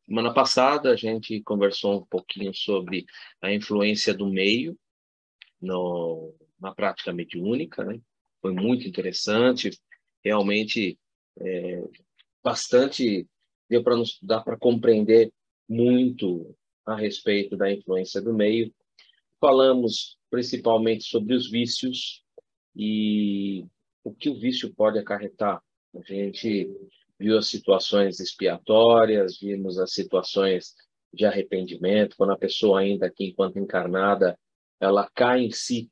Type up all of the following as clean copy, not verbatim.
Semana passada a gente conversou um pouquinho sobre a influência do meio na prática mediúnica, né? Foi muito interessante, realmente bastante, dá para compreender muito a respeito da influência do meio. Falamos principalmente sobre os vícios e o que o vício pode acarretar. A gente viu as situações expiatórias, vimos as situações de arrependimento, quando a pessoa ainda aqui, enquanto encarnada, ela cai em si,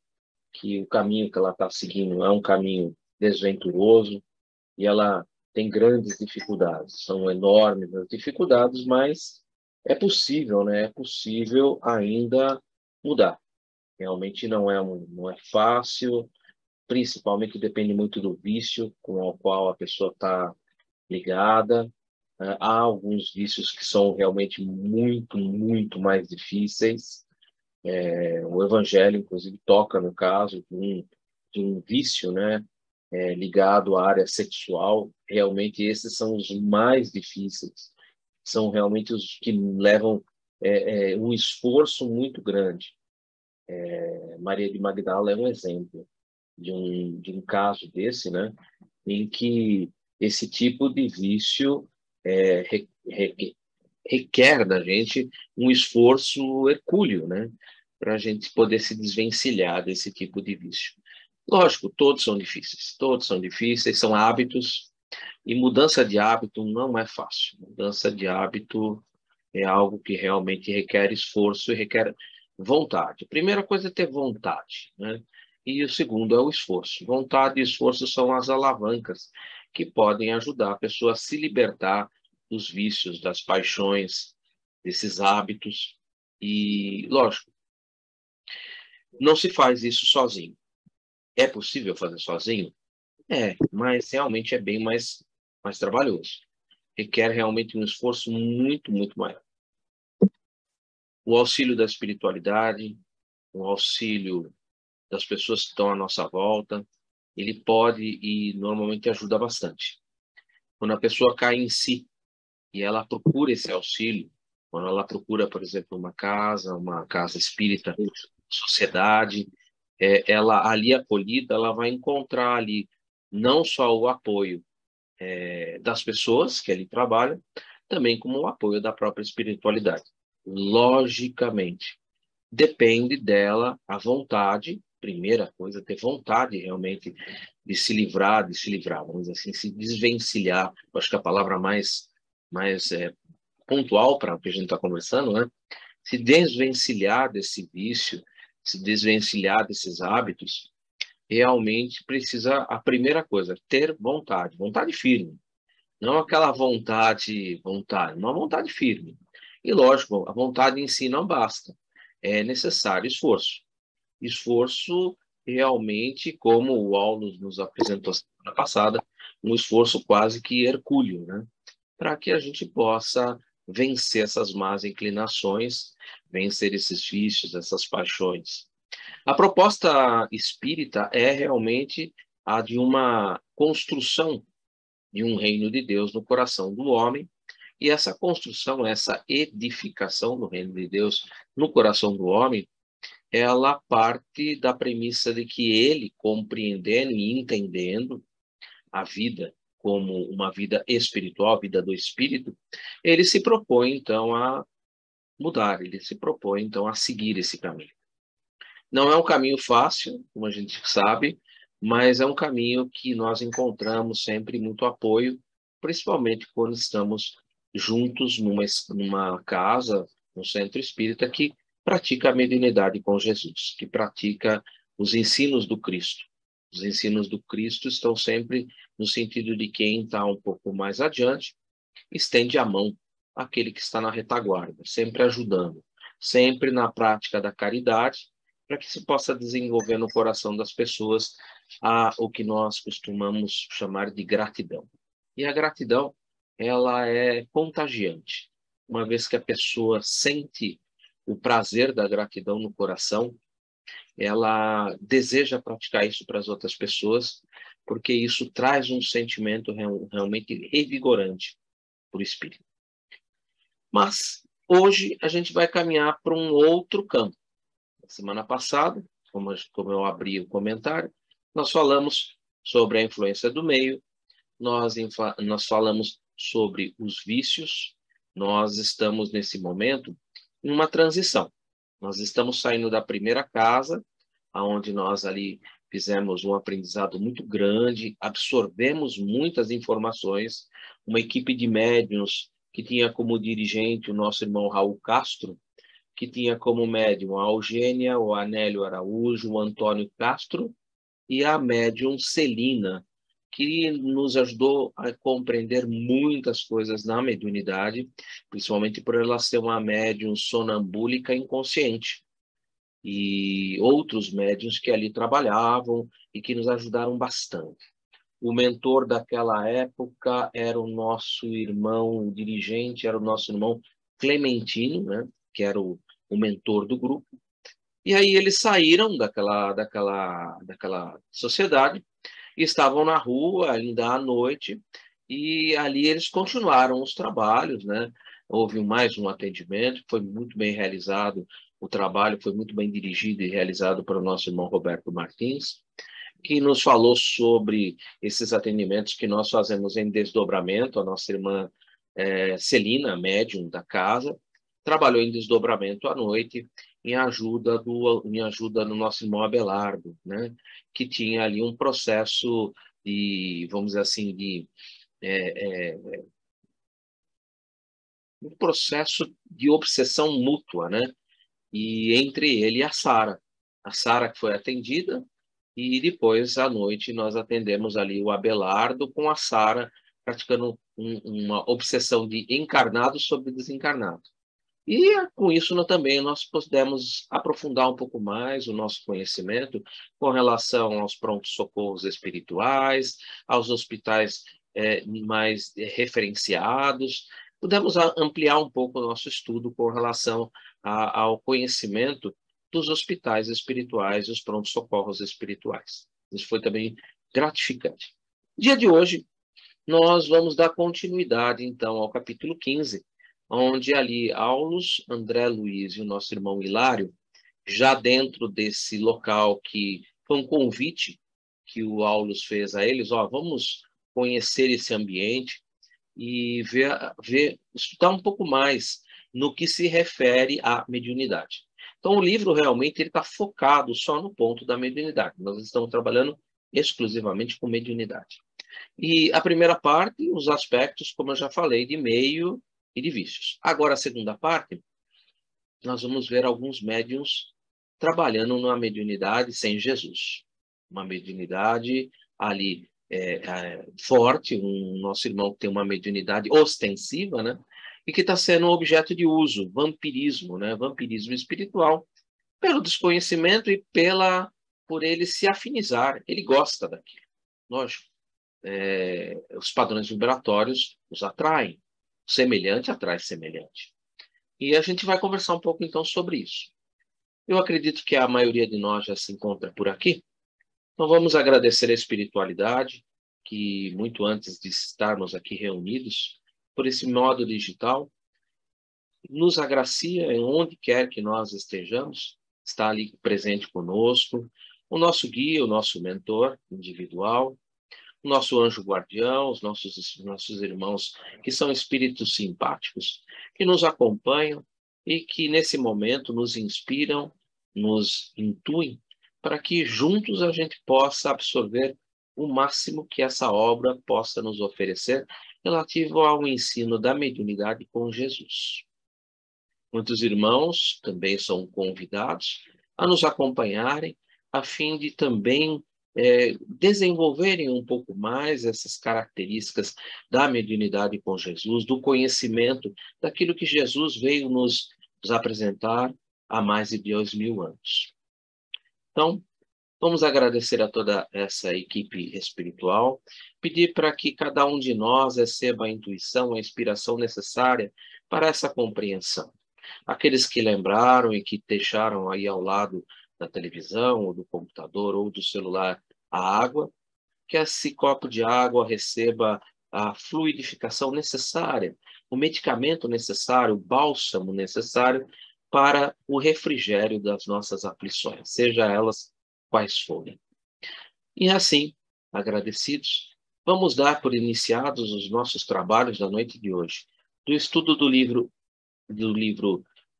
que o caminho que ela está seguindo é um caminho desventuroso e ela tem grandes dificuldades, são enormes as dificuldades, mas é possível, né? É possível ainda mudar. Realmente não é fácil, principalmente depende muito do vício com o qual a pessoa está ligada. Há alguns vícios que são realmente muito, muito mais difíceis. O Evangelho, inclusive, toca no caso de um vício, né, ligado à área sexual. Realmente, esses são os mais difíceis. São realmente os que levam um esforço muito grande. Maria de Magdala é um exemplo de um caso desse, né, em que esse tipo de vício requer da gente um esforço hercúleo, né, para a gente poder se desvencilhar desse tipo de vício. Lógico, todos são difíceis, são hábitos, e mudança de hábito não é fácil. Mudança de hábito é algo que realmente requer esforço e requer vontade. A primeira coisa é ter vontade, né? E o segundo é o esforço. Vontade e esforço são as alavancas que podem ajudar a pessoa a se libertar dos vícios, das paixões, desses hábitos. E, lógico, não se faz isso sozinho. É possível fazer sozinho? É, mas realmente é bem mais trabalhoso. Requer realmente um esforço muito, muito maior. O auxílio da espiritualidade, o auxílio das pessoas que estão à nossa volta, ele pode e normalmente ajuda bastante. Quando a pessoa cai em si e ela procura esse auxílio, quando ela procura, por exemplo, uma casa espírita, sociedade, ela ali acolhida, ela vai encontrar ali não só o apoio das pessoas que ali trabalham, também como o apoio da própria espiritualidade. Logicamente, depende dela a vontade, primeira coisa, ter vontade realmente de se livrar, vamos dizer assim, se desvencilhar. Eu acho que a palavra mais pontual para o que a gente está conversando, né? Se desvencilhar desse vício, se desvencilhar desses hábitos, realmente precisa, a primeira coisa, ter vontade, vontade firme. Não aquela vontade, uma vontade firme. E lógico, a vontade em si não basta. É necessário esforço. Esforço realmente, como o Aulus nos apresentou semana passada, um esforço quase que hercúleo, né? Para que a gente possa vencer essas más inclinações, vencer esses vícios, essas paixões. A proposta espírita é realmente a de uma construção de um reino de Deus no coração do homem, e essa construção, essa edificação do reino de Deus no coração do homem, ela parte da premissa de que ele, compreendendo e entendendo a vida como uma vida espiritual, a vida do espírito, ele se propõe, então, a mudar, ele se propõe, então, a seguir esse caminho. Não é um caminho fácil, como a gente sabe, mas é um caminho que nós encontramos sempre muito apoio, principalmente quando estamos juntos numa casa, num centro espírita que pratica a mediunidade com Jesus, que pratica os ensinos do Cristo. Os ensinos do Cristo estão sempre no sentido de quem está um pouco mais adiante, estende a mão àquele que está na retaguarda, sempre ajudando, sempre na prática da caridade, para que se possa desenvolver no coração das pessoas o que nós costumamos chamar de gratidão. E a gratidão, ela é contagiante. Uma vez que a pessoa sente o prazer da gratidão no coração, ela deseja praticar isso para as outras pessoas, porque isso traz um sentimento realmente revigorante para o espírito. Mas hoje a gente vai caminhar para um outro campo. Na semana passada, como eu abri o comentário, nós falamos sobre a influência do meio, nós falamos sobre os vícios, nós estamos nesse momento em uma transição. Nós estamos saindo da primeira casa, onde nós ali fizemos um aprendizado muito grande, absorvemos muitas informações, uma equipe de médiuns que tinha como dirigente o nosso irmão Raul Castro, que tinha como médium a Eugênia, o Anélio Araújo, o Antônio Castro e a médium Celina, que nos ajudou a compreender muitas coisas na mediunidade, principalmente por ela ser uma médium sonambúlica inconsciente. E outros médiuns que ali trabalhavam e que nos ajudaram bastante. O mentor daquela época era o nosso irmão, o dirigente era o nosso irmão Clementino, né, que era o mentor do grupo. E aí eles saíram daquela sociedade e estavam na rua ainda à noite, e ali eles continuaram os trabalhos, né? Houve mais um atendimento, foi muito bem realizado, o trabalho foi muito bem dirigido e realizado pelo nosso irmão Roberto Martins, que nos falou sobre esses atendimentos que nós fazemos em desdobramento. A nossa irmã Celina, médium da casa, trabalhou em desdobramento à noite, em ajuda do nosso irmão Abelardo, né? Que tinha ali um processo de, vamos dizer assim, um processo de obsessão mútua, né? E entre ele e a Sara que foi atendida, e depois à noite nós atendemos ali o Abelardo com a Sara praticando uma obsessão de encarnado sobre desencarnado. E com isso também nós pudemos aprofundar um pouco mais o nosso conhecimento com relação aos prontos-socorros espirituais, aos hospitais mais referenciados. Pudemos ampliar um pouco o nosso estudo com relação ao conhecimento dos hospitais espirituais e os prontos-socorros espirituais. Isso foi também gratificante. No dia de hoje, nós vamos dar continuidade, então, ao capítulo 15, onde ali Aulus, André Luiz e o nosso irmão Hilário, já dentro desse local que foi um convite que o Aulus fez a eles, vamos conhecer esse ambiente e estudar um pouco mais no que se refere à mediunidade. Então, o livro realmente está focado só no ponto da mediunidade. Nós estamos trabalhando exclusivamente com mediunidade. E a primeira parte, os aspectos, como eu já falei, de meio e de vícios. Agora, a segunda parte, nós vamos ver alguns médiuns trabalhando numa mediunidade sem Jesus. Uma mediunidade ali forte, um nosso irmão que tem uma mediunidade ostensiva, né? E que está sendo objeto de uso, vampirismo, né? Vampirismo espiritual, pelo desconhecimento e por ele se afinizar. Ele gosta daquilo, lógico. Os padrões vibratórios os atraem. Semelhante atrai semelhante. E a gente vai conversar um pouco, então, sobre isso. Eu acredito que a maioria de nós já se encontra por aqui. Então, vamos agradecer a espiritualidade, que muito antes de estarmos aqui reunidos, por esse modo digital, nos agracia em onde quer que nós estejamos, está ali presente conosco, o nosso guia, o nosso mentor individual, o nosso anjo guardião, os nossos irmãos que são espíritos simpáticos, que nos acompanham e que nesse momento nos inspiram, nos intuem, para que juntos a gente possa absorver o máximo que essa obra possa nos oferecer relativo ao ensino da mediunidade com Jesus. Muitos irmãos também são convidados a nos acompanharem, a fim de também desenvolverem um pouco mais essas características da mediunidade com Jesus, do conhecimento daquilo que Jesus veio nos apresentar há mais de 2000 anos. Então, vamos agradecer a toda essa equipe espiritual, pedir para que cada um de nós receba a intuição, a inspiração necessária para essa compreensão. Aqueles que lembraram e que deixaram aí ao lado da televisão, ou do computador, ou do celular, a água, que esse copo de água receba a fluidificação necessária o medicamento necessário, o bálsamo necessário para o refrigério das nossas aflições, seja elas quais forem. E assim, agradecidos, vamos dar por iniciados os nossos trabalhos da noite de hoje, do estudo do livro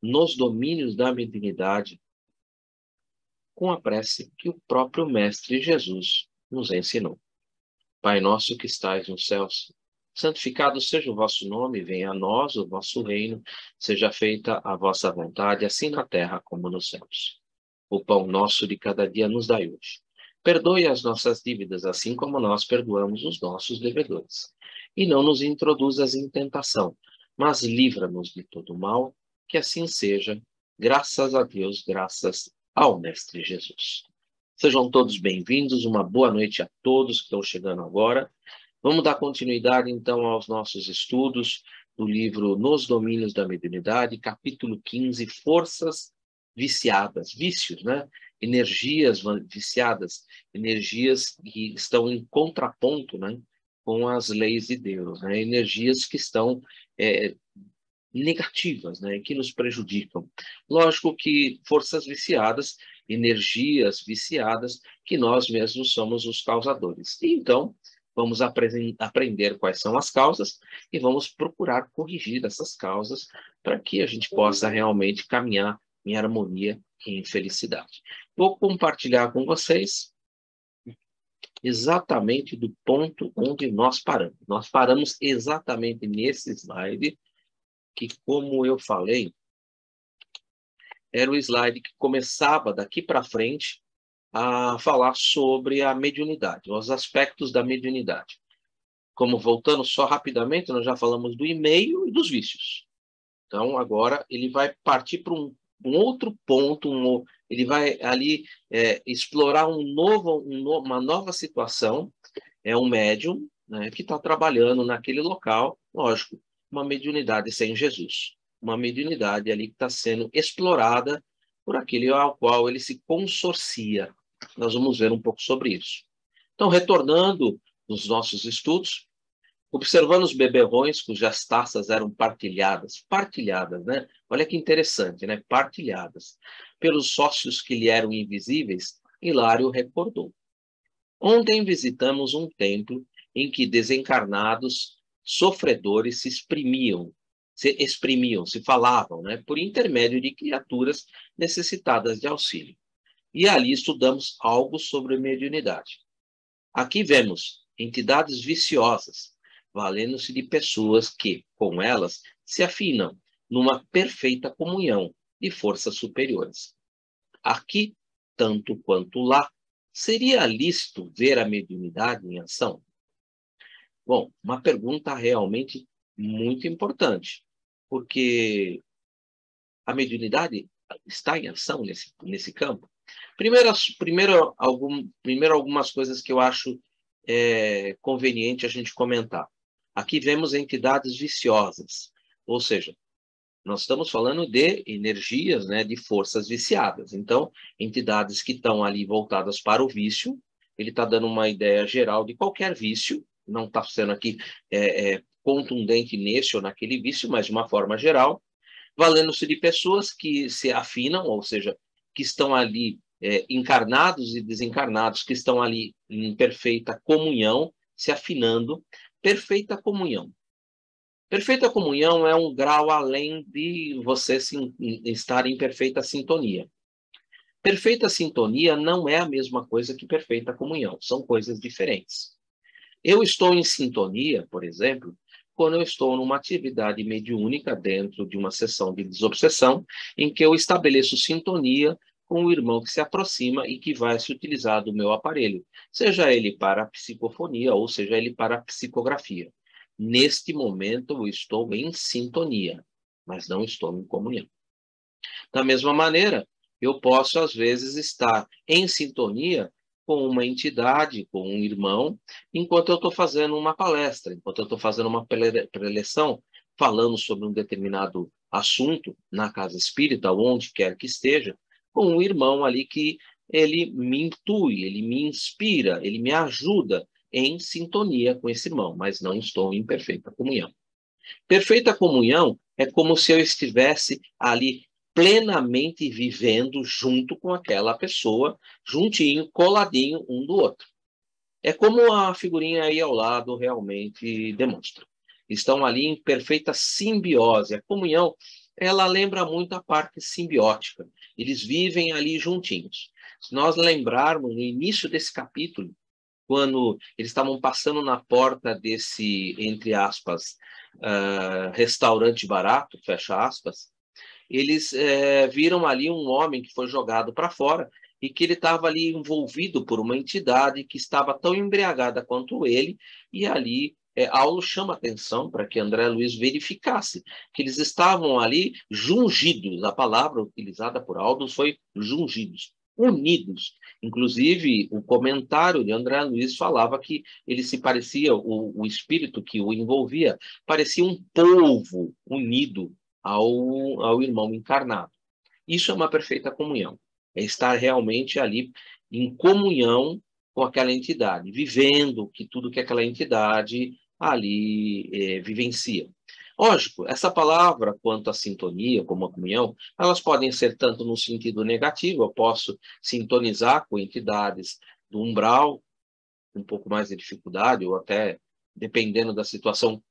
Nos Domínios da Mediunidade, com a prece que o próprio Mestre Jesus nos ensinou. Pai nosso que estais nos céus, santificado seja o vosso nome, venha a nós o vosso reino, seja feita a vossa vontade, assim na terra como nos céus. O pão nosso de cada dia nos dai hoje. Perdoe as nossas dívidas, assim como nós perdoamos os nossos devedores. E não nos introduzas em tentação, mas livra-nos de todo mal, que assim seja, graças a Deus, graças ao Mestre Jesus. Sejam todos bem-vindos, uma boa noite a todos que estão chegando agora. Vamos dar continuidade, então, aos nossos estudos do livro Nos Domínios da Mediunidade, capítulo 15, Forças Viciadas, vícios, né? Energias viciadas, energias que estão em contraponto, né, com as leis de Deus, né? Energias que estão negativas, né, que nos prejudicam. Lógico que forças viciadas, energias viciadas, que nós mesmos somos os causadores. E então, vamos aprender quais são as causas e vamos procurar corrigir essas causas para que a gente possa realmente caminhar em harmonia e em felicidade. Vou compartilhar com vocês exatamente do ponto onde nós paramos. Nós paramos exatamente nesse slide, que, como eu falei, era o slide que começava daqui para frente a falar sobre a mediunidade, os aspectos da mediunidade. Como voltando só rapidamente, nós já falamos do e-mail e dos vícios. Então, agora ele vai partir para um outro ponto, ele vai ali explorar uma nova situação, é um médium, né, que está trabalhando naquele local, lógico, uma mediunidade sem Jesus, uma mediunidade ali que está sendo explorada por aquele ao qual ele se consorcia. Nós vamos ver um pouco sobre isso. Então, retornando nos nossos estudos, observando os beberrões cujas taças eram partilhadas, né? Olha que interessante, né? Partilhadas. Pelos sócios que lhe eram invisíveis, Hilário recordou. Ontem visitamos um templo em que desencarnados sofredores se falavam, né? Por intermédio de criaturas necessitadas de auxílio. E ali estudamos algo sobre mediunidade. Aqui vemos entidades viciosas, valendo-se de pessoas que, com elas, se afinam numa perfeita comunhão de forças superiores. Aqui, tanto quanto lá, seria lícito ver a mediunidade em ação? Bom, uma pergunta realmente muito importante, porque a mediunidade está em ação nesse campo. Primeiro algumas coisas que eu acho conveniente a gente comentar. Aqui vemos entidades viciosas, ou seja, nós estamos falando de energias, né, de forças viciadas. Então, entidades que estão ali voltadas para o vício, ele está dando uma ideia geral de qualquer vício, não está sendo aqui contundente nesse ou naquele vício, mas de uma forma geral, valendo-se de pessoas que se afinam, ou seja, que estão ali encarnados e desencarnados, que estão ali em perfeita comunhão, se afinando. Perfeita comunhão. Perfeita comunhão é um grau além de você estar em perfeita sintonia. Perfeita sintonia não é a mesma coisa que perfeita comunhão, são coisas diferentes. Eu estou em sintonia, por exemplo, quando eu estou numa atividade mediúnica dentro de uma sessão de desobsessão, em que eu estabeleço sintonia com o irmão que se aproxima e que vai se utilizar do meu aparelho, seja ele para a psicofonia ou seja ele para a psicografia. Neste momento eu estou em sintonia, mas não estou em comunhão. Da mesma maneira, eu posso às vezes estar em sintonia com uma entidade, com um irmão, enquanto eu estou fazendo uma palestra, enquanto eu estou fazendo uma preleção, falando sobre um determinado assunto na casa espírita, onde quer que esteja, com um irmão ali que ele me intui, ele me inspira, ele me ajuda em sintonia com esse irmão, mas não estou em perfeita comunhão. Perfeita comunhão é como se eu estivesse ali plenamente vivendo junto com aquela pessoa, juntinho, coladinho um do outro. É como a figurinha aí ao lado realmente demonstra. Estão ali em perfeita simbiose. A comunhão, ela lembra muito a parte simbiótica. Eles vivem ali juntinhos. Se nós lembrarmos no início desse capítulo, quando eles estavam passando na porta desse, entre aspas, restaurante barato, fecha aspas, eles viram ali um homem que foi jogado para fora e que ele estava ali envolvido por uma entidade que estava tão embriagada quanto ele, e ali Aulo chama atenção para que André Luiz verificasse que eles estavam ali jungidos. A palavra utilizada por Aulo foi jungidos, unidos. Inclusive, o comentário de André Luiz falava que ele se parecia, o espírito que o envolvia, parecia um polvo unido ao irmão encarnado. Isso é uma perfeita comunhão. É estar realmente ali em comunhão com aquela entidade, vivendo tudo que aquela entidade ali vivencia. Lógico, essa palavra, quanto à sintonia, como a comunhão, elas podem ser tanto no sentido negativo, eu posso sintonizar com entidades do umbral, um pouco mais de dificuldade, ou até, dependendo da situação,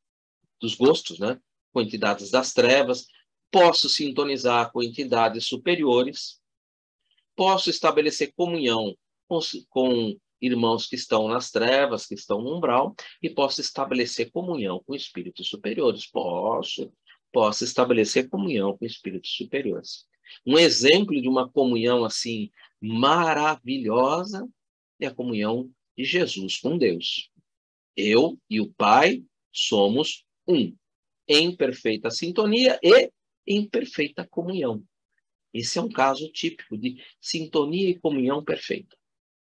dos gostos, né? Com entidades das trevas, posso sintonizar com entidades superiores, posso estabelecer comunhão com irmãos que estão nas trevas, que estão no umbral, e posso estabelecer comunhão com espíritos superiores. Posso estabelecer comunhão com espíritos superiores. Um exemplo de uma comunhão assim maravilhosa é a comunhão de Jesus com Deus. Eu e o Pai somos um, em perfeita sintonia e em perfeita comunhão. Esse é um caso típico de sintonia e comunhão perfeita.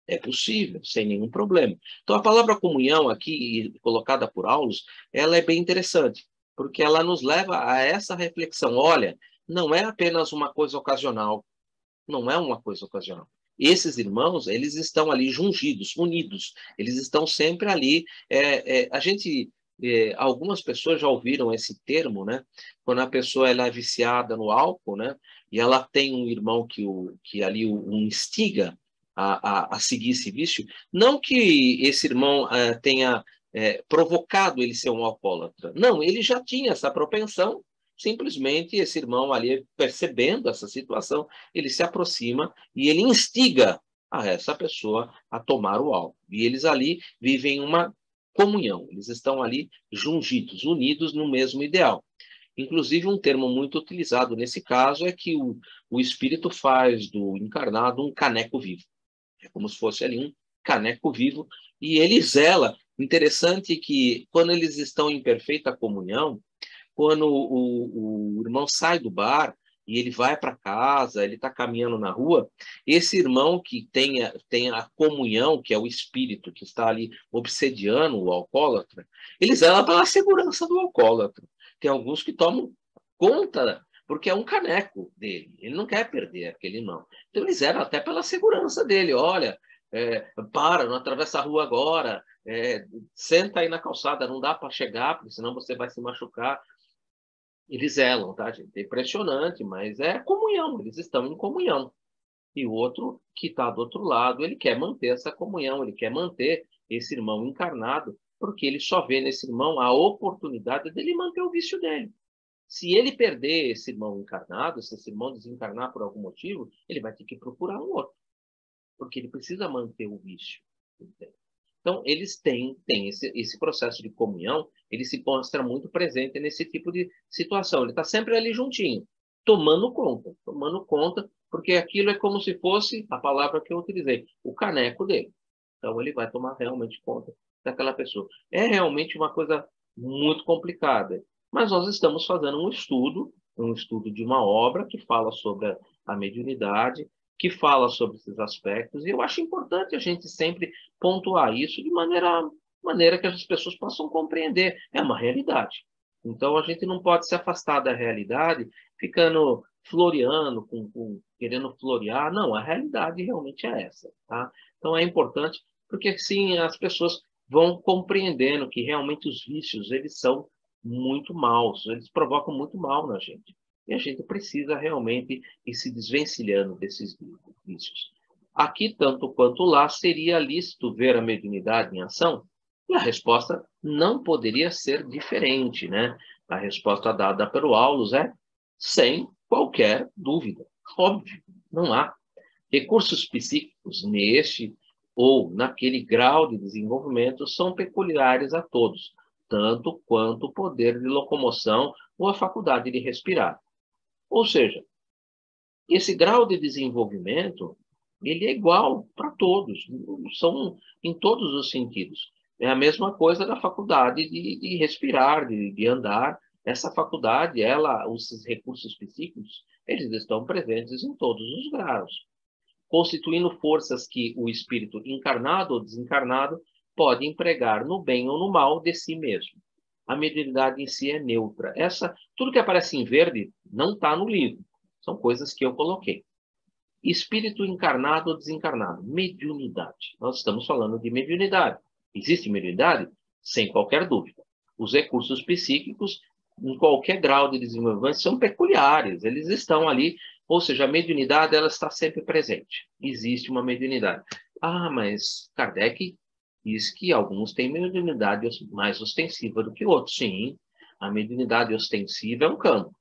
É possível, sem nenhum problema. Então, a palavra comunhão aqui, colocada por Aulos, ela é bem interessante, porque ela nos leva a essa reflexão. Olha, não é apenas uma coisa ocasional, não é uma coisa ocasional. Esses irmãos, eles estão ali jungidos, unidos, eles estão sempre ali. Algumas pessoas já ouviram esse termo, né? Quando a pessoa ela é viciada no álcool, né? E ela tem um irmão que ali o instiga a seguir esse vício, não que esse irmão tenha provocado ele ser um alcoólatra, não, ele já tinha essa propensão. Simplesmente esse irmão ali, percebendo essa situação, ele se aproxima e ele instiga a essa pessoa a tomar o álcool. E eles ali vivem uma comunhão, eles estão ali jungidos, unidos no mesmo ideal. Inclusive, um termo muito utilizado nesse caso é que o espírito faz do encarnado um caneco vivo. É como se fosse ali um caneco vivo e ele zela. Interessante que quando eles estão em perfeita comunhão, quando o irmão sai do bar e ele vai para casa, ele está caminhando na rua, esse irmão que tem a comunhão, que é o espírito que está ali obsediando o alcoólatra, ele zela pela segurança do alcoólatra. Tem alguns que tomam conta, porque é um caneco dele, ele não quer perder aquele irmão. Então ele zela até pela segurança dele. Olha, não atravessa a rua agora, senta aí na calçada, não dá para chegar, porque senão você vai se machucar. Eles zelam, tá, gente? É impressionante, mas é comunhão, eles estão em comunhão. E o outro que está do outro lado, ele quer manter essa comunhão, ele quer manter esse irmão encarnado, porque ele só vê nesse irmão a oportunidade dele manter o vício dele. Se ele perder esse irmão encarnado, se esse irmão desencarnar por algum motivo, ele vai ter que procurar um outro, porque ele precisa manter o vício. Então, eles têm esse processo de comunhão, ele se mostra muito presente nesse tipo de situação. Ele está sempre ali juntinho, tomando conta, porque aquilo é como se fosse a palavra que eu utilizei, o caneco dele. Então, ele vai tomar realmente conta daquela pessoa. É realmente uma coisa muito complicada, mas nós estamos fazendo um estudo de uma obra que fala sobre a mediunidade, que fala sobre esses aspectos, e eu acho importante a gente sempre pontuar isso de maneira que as pessoas possam compreender. É uma realidade. Então, a gente não pode se afastar da realidade ficando floreando, querendo florear. Não, a realidade realmente é essa. Tá? Então, é importante, porque assim as pessoas vão compreendendo que realmente os vícios, eles são muito maus, eles provocam muito mal na gente. E a gente precisa realmente ir se desvencilhando desses vícios. Aqui, tanto quanto lá, seria lícito ver a mediunidade em ação? E a resposta não poderia ser diferente, né? A resposta dada pelo Aulus é sem qualquer dúvida. Óbvio, não há. Recursos psíquicos neste ou naquele grau de desenvolvimento são peculiares a todos, tanto quanto o poder de locomoção ou a faculdade de respirar. Ou seja, esse grau de desenvolvimento, ele é igual para todos, são em todos os sentidos. É a mesma coisa da faculdade de respirar, de andar. Essa faculdade, os recursos psíquicos, eles estão presentes em todos os graus, constituindo forças que o espírito encarnado ou desencarnado pode empregar no bem ou no mal de si mesmo. A mediunidade em si é neutra. Tudo que aparece em verde não está no livro. São coisas que eu coloquei. Espírito encarnado ou desencarnado. Mediunidade. Nós estamos falando de mediunidade. Existe mediunidade? Sem qualquer dúvida. Os recursos psíquicos, em qualquer grau de desenvolvimento, são peculiares. Eles estão ali, ou seja, a mediunidade ela está sempre presente. Existe uma mediunidade. Ah, mas Kardec diz que alguns têm mediunidade mais ostensiva do que outros. Sim, a mediunidade ostensiva é um campo.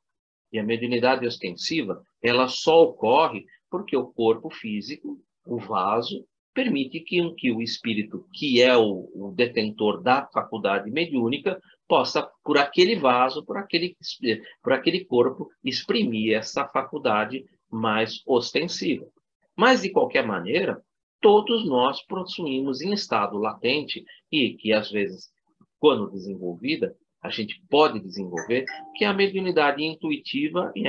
E a mediunidade ostensiva, ela só ocorre porque o corpo físico, o vaso, permite que o espírito, que é o detentor da faculdade mediúnica, possa, por aquele vaso, por aquele corpo, exprimir essa faculdade mais ostensiva. Mas, de qualquer maneira, todos nós possuímos em estado latente e que, às vezes, quando desenvolvida, a gente pode desenvolver, que é a mediunidade intuitiva, e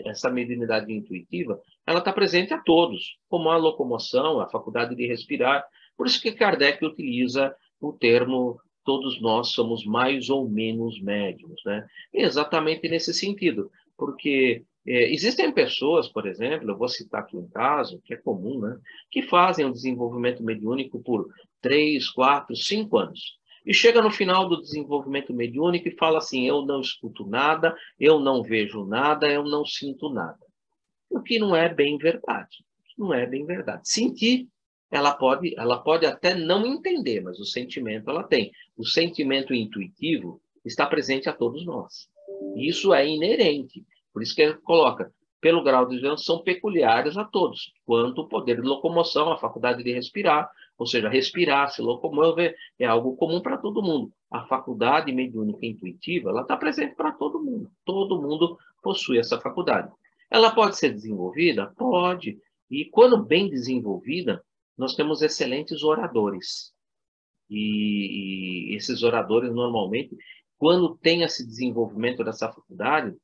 essa mediunidade intuitiva, ela está presente a todos, como a locomoção, a faculdade de respirar. Por isso que Kardec utiliza o termo todos nós somos mais ou menos médiums, né? Exatamente nesse sentido, porque existem pessoas, por exemplo, eu vou citar aqui um caso, que é comum, né? Que fazem o desenvolvimento mediúnico por 3, 4, 5 anos. E chega no final do desenvolvimento mediúnico e fala assim, eu não escuto nada, eu não vejo nada, eu não sinto nada. O que não é bem verdade. Não é bem verdade. Sentir, ela pode até não entender, mas o sentimento ela tem. O sentimento intuitivo está presente a todos nós. Isso é inerente. Por isso que ele coloca, pelo grau de visão, são peculiares a todos, quanto o poder de locomoção, a faculdade de respirar, ou seja, respirar, se locomover, é algo comum para todo mundo. A faculdade mediúnica intuitiva, ela está presente para todo mundo. Todo mundo possui essa faculdade. Ela pode ser desenvolvida? Pode. E quando bem desenvolvida, nós temos excelentes oradores. E esses oradores, normalmente, quando tem esse desenvolvimento dessa faculdade,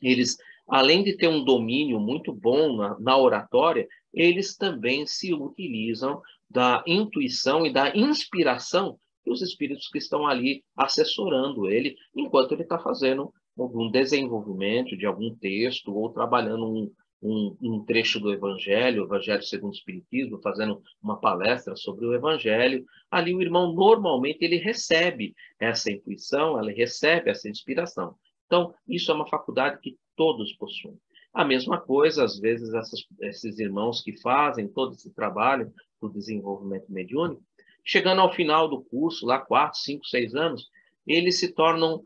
eles, além de ter um domínio muito bom na oratória, eles também se utilizam da intuição e da inspiração dos espíritos que estão ali assessorando ele, enquanto ele está fazendo algum desenvolvimento de algum texto ou trabalhando um trecho do Evangelho segundo o Espiritismo, fazendo uma palestra sobre o Evangelho. Ali o irmão, normalmente, ele recebe essa intuição, ele recebe essa inspiração. Então, isso é uma faculdade que todos possuem. A mesma coisa, às vezes, esses irmãos que fazem todo esse trabalho do desenvolvimento mediúnico, chegando ao final do curso, lá 4, 5, 6 anos, eles se tornam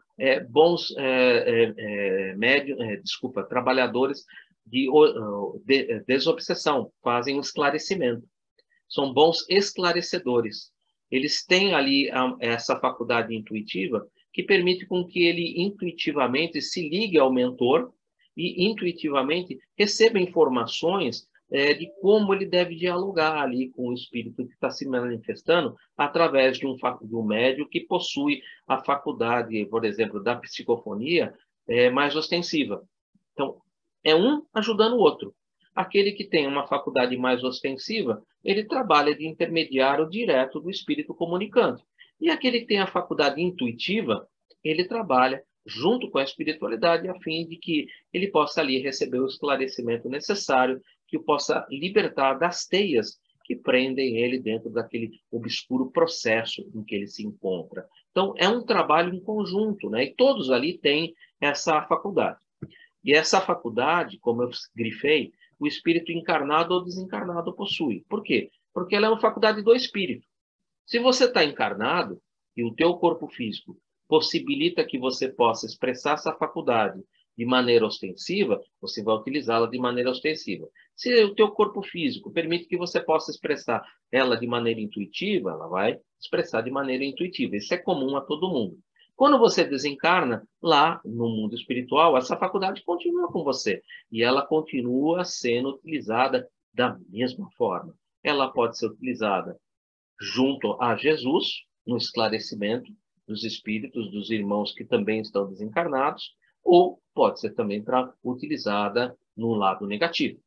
bons trabalhadores de desobsessão, fazem um esclarecimento. São bons esclarecedores. Eles têm ali essa faculdade intuitiva que permite com que ele intuitivamente se ligue ao mentor e intuitivamente receba informações de como ele deve dialogar ali com o espírito que está se manifestando através de um médium que possui a faculdade, por exemplo, da psicofonia mais ostensiva. Então, é um ajudando o outro. Aquele que tem uma faculdade mais ostensiva, ele trabalha de intermediário direto do espírito comunicante. E aquele que tem a faculdade intuitiva, ele trabalha junto com a espiritualidade a fim de que ele possa ali receber o esclarecimento necessário, que o possa libertar das teias que prendem ele dentro daquele obscuro processo em que ele se encontra. Então, é um trabalho em conjunto, né? E todos ali têm essa faculdade. E essa faculdade, como eu grifei, o espírito encarnado ou desencarnado possui. Por quê? Porque ela é uma faculdade do espírito. Se você está encarnado e o teu corpo físico possibilita que você possa expressar essa faculdade de maneira ostensiva, você vai utilizá-la de maneira ostensiva. Se o teu corpo físico permite que você possa expressar ela de maneira intuitiva, ela vai expressar de maneira intuitiva. Isso é comum a todo mundo. Quando você desencarna, lá no mundo espiritual, essa faculdade continua com você e ela continua sendo utilizada da mesma forma. Ela pode ser utilizada junto a Jesus, no esclarecimento dos espíritos, dos irmãos que também estão desencarnados, ou pode ser também utilizada no lado negativo.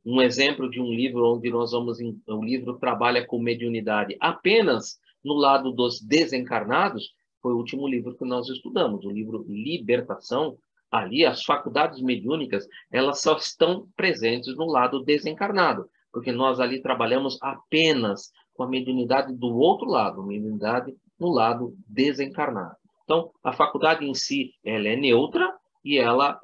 Um exemplo de um livro onde o livro trabalha com mediunidade apenas no lado dos desencarnados, foi o último livro que nós estudamos, o livro Libertação. Ali, as faculdades mediúnicas, elas só estão presentes no lado desencarnado, porque nós ali trabalhamos apenas com a mediunidade do outro lado, a mediunidade no lado desencarnado. Então, a faculdade em si, ela é neutra e ela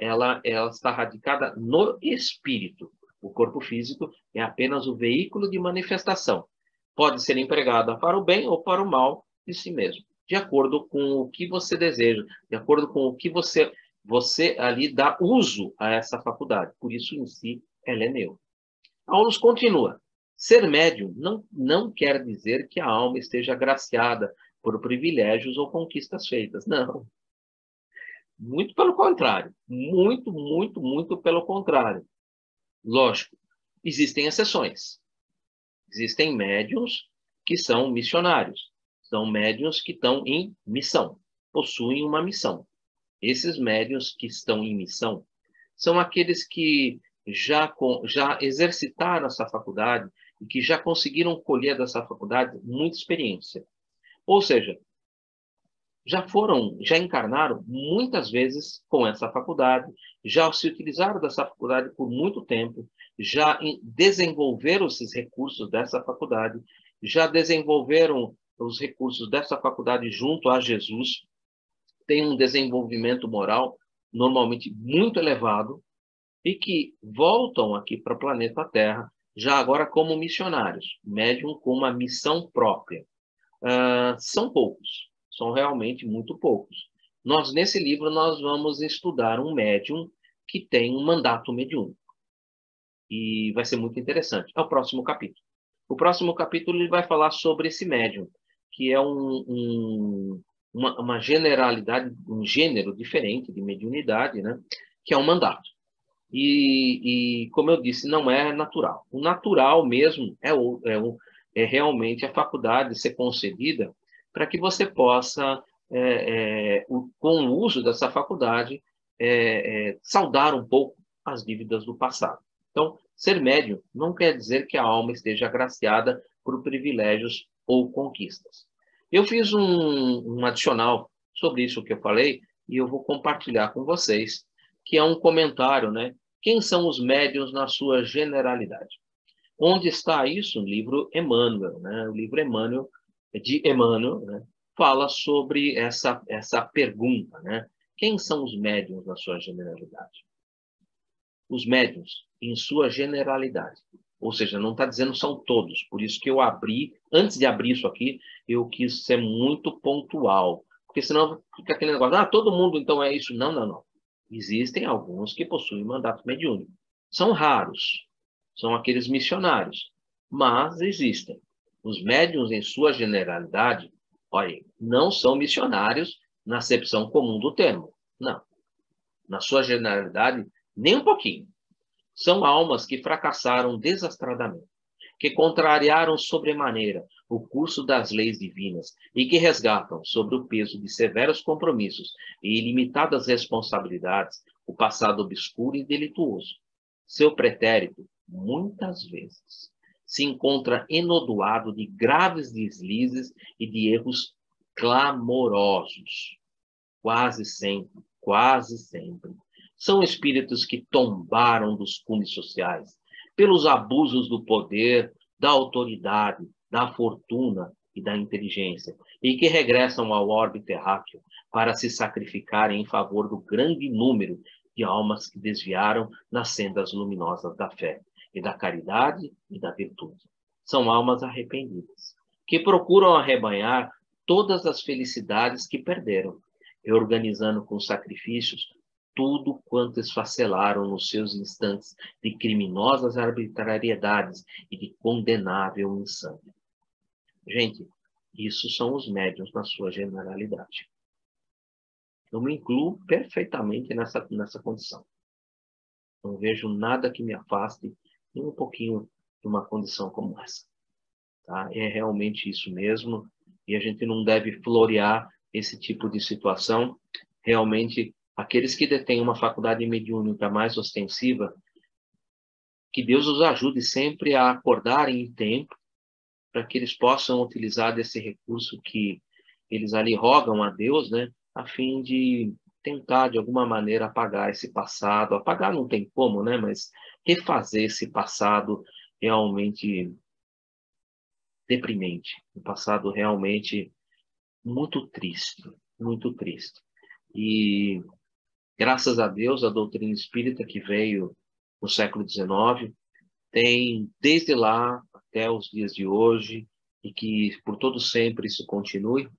está radicada no espírito. O corpo físico é apenas o veículo de manifestação. Pode ser empregada para o bem ou para o mal de si mesmo, de acordo com o que você deseja, de acordo com o que você ali dá uso a essa faculdade. Por isso, em si, ela é neutra. Aulus continua. Ser médium não quer dizer que a alma esteja agraciada por privilégios ou conquistas feitas. Não. Muito pelo contrário. Muito, muito, muito pelo contrário. Lógico, existem exceções. Existem médiuns que são missionários. São médiuns que estão em missão. Possuem uma missão. Esses médiuns que estão em missão são aqueles que já exercitaram essa faculdade e que já conseguiram colher dessa faculdade muita experiência. Ou seja, já encarnaram muitas vezes com essa faculdade, já se utilizaram dessa faculdade por muito tempo, já desenvolveram esses recursos dessa faculdade, já desenvolveram os recursos dessa faculdade junto a Jesus, tem um desenvolvimento moral normalmente muito elevado, e que voltam aqui para o planeta Terra, já agora como missionários, médium com uma missão própria. São poucos, são realmente muito poucos. Nesse livro, nós vamos estudar um médium que tem um mandato mediúnico. E vai ser muito interessante. É o próximo capítulo. O próximo capítulo ele vai falar sobre esse médium, que é uma generalidade, um gênero diferente de mediunidade, né? Que é um mandato. E, como eu disse, não é natural. O natural mesmo é realmente a faculdade ser concedida para que você possa, com o uso dessa faculdade, saldar um pouco as dívidas do passado. Então, ser médium não quer dizer que a alma esteja agraciada por privilégios ou conquistas. Eu fiz um adicional sobre isso que eu falei e eu vou compartilhar com vocês, que é um comentário, né? Quem são os médiuns na sua generalidade? Onde está isso? No livro Emmanuel, né? O livro Emmanuel, de Emmanuel, né? Fala sobre essa pergunta, né? Quem são os médiuns na sua generalidade? Os médiuns, em sua generalidade. Ou seja, não está dizendo são todos. Por isso que eu abri, antes de abrir isso aqui, eu quis ser muito pontual. Porque senão fica aquele negócio, todo mundo então é isso. Não, não, não. Existem alguns que possuem mandato mediúnico. São raros. São aqueles missionários. Mas existem. Os médiuns, em sua generalidade, olha, não são missionários na acepção comum do termo. Não. Na sua generalidade, nem um pouquinho. São almas que fracassaram desastradamente, que contrariaram sobremaneira o curso das leis divinas e que resgatam, sobre o peso de severos compromissos e ilimitadas responsabilidades, o passado obscuro e delituoso. Seu pretérito, muitas vezes, se encontra enodoado de graves deslizes e de erros clamorosos. Quase sempre. São espíritos que tombaram dos cumes sociais, pelos abusos do poder da autoridade, da fortuna e da inteligência, e que regressam ao orbe terráqueo para se sacrificarem em favor do grande número de almas que desviaram nas sendas luminosas da fé e da caridade e da virtude. São almas arrependidas, que procuram arrebanhar todas as felicidades que perderam, reorganizando com sacrifícios tudo quanto esfacelaram nos seus instantes de criminosas arbitrariedades e de condenável insânia. Gente, isso são os médiuns na sua generalidade. Eu me incluo perfeitamente nessa condição. Não vejo nada que me afaste nem um pouquinho de uma condição como essa. Tá? É realmente isso mesmo, e a gente não deve florear esse tipo de situação. Realmente, aqueles que detêm uma faculdade mediúnica mais ostensiva, que Deus os ajude sempre a acordarem em tempo, para que eles possam utilizar desse recurso que eles ali rogam a Deus, né, a fim de tentar, de alguma maneira, apagar esse passado. Apagar não tem como, né, mas refazer esse passado realmente deprimente, um passado realmente muito triste, muito triste. E, graças a Deus, a doutrina espírita que veio no século XIX tem, desde lá até os dias de hoje, e que por todo sempre isso continue,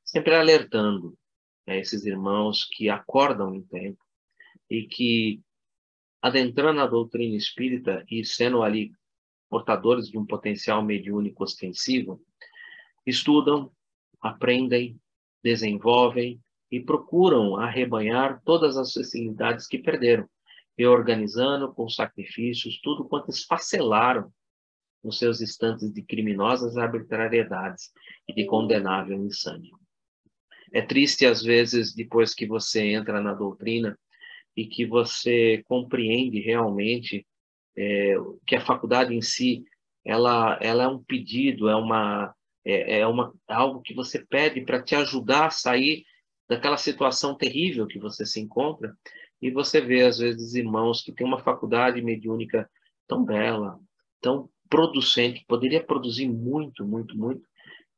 sempre alertando, né, esses irmãos que acordam em tempo e que, adentrando a doutrina espírita e sendo ali portadores de um potencial mediúnico ostensivo, estudam, aprendem, desenvolvem e procuram arrebanhar todas as facilidades que perderam, reorganizando com sacrifícios tudo quanto esfacelaram nos seus instantes de criminosas arbitrariedades e de condenável insânia. É triste, às vezes, depois que você entra na doutrina e que você compreende realmente que a faculdade em si, ela é um pedido, algo que você pede para te ajudar a sair daquela situação terrível que você se encontra, e você vê, às vezes, irmãos que têm uma faculdade mediúnica tão bela, tão producente, que poderia produzir muito, muito, muito,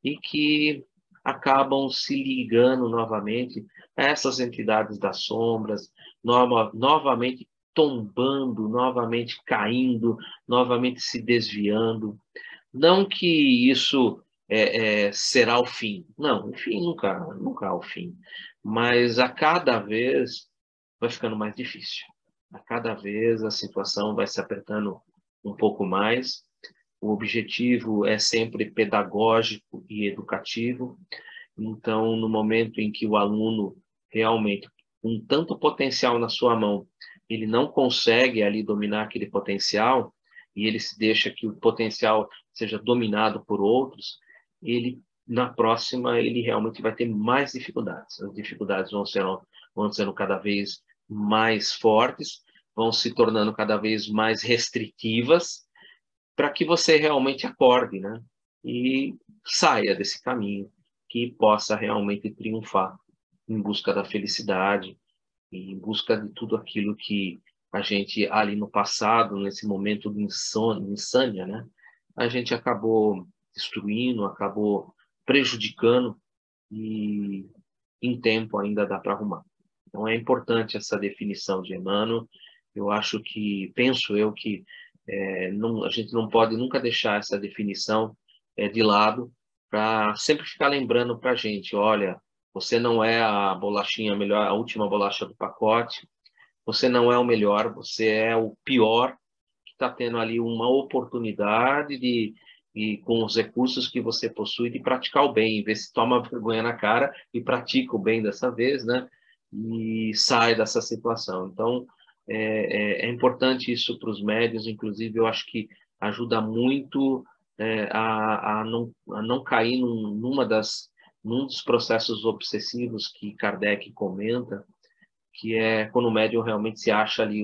e que acabam se ligando novamente a essas entidades das sombras, novamente tombando, novamente caindo, novamente se desviando. Não que isso será o fim. Não, o fim nunca é o fim. Mas a cada vez vai ficando mais difícil. A cada vez a situação vai se apertando um pouco mais. O objetivo é sempre pedagógico e educativo. Então, no momento em que o aluno realmente, com tanto potencial na sua mão, ele não consegue ali dominar aquele potencial, e ele se deixa que o potencial seja dominado por outros, ele, na próxima, ele realmente vai ter mais dificuldades. As dificuldades vão sendo cada vez mais fortes, vão se tornando cada vez mais restritivas, para que você realmente acorde, né? E saia desse caminho, que possa realmente triunfar em busca da felicidade, em busca de tudo aquilo que a gente, ali no passado, nesse momento de insânia, né? A gente acabou destruindo, acabou prejudicando, e em tempo ainda dá para arrumar. Então é importante essa definição de Emmanuel. Eu acho que, penso eu que a gente não pode nunca deixar essa definição de lado, para sempre ficar lembrando para a gente, olha, você não é a bolachinha melhor, a última bolacha do pacote, você não é o melhor, você é o pior, que está tendo ali uma oportunidade e com os recursos que você possui, de praticar o bem, ver se toma vergonha na cara e pratica o bem dessa vez, né? E sai dessa situação. Então, é importante isso para os médios, inclusive eu acho que ajuda muito a não cair num dos processos obsessivos que Kardec comenta, que é quando o médium realmente se acha ali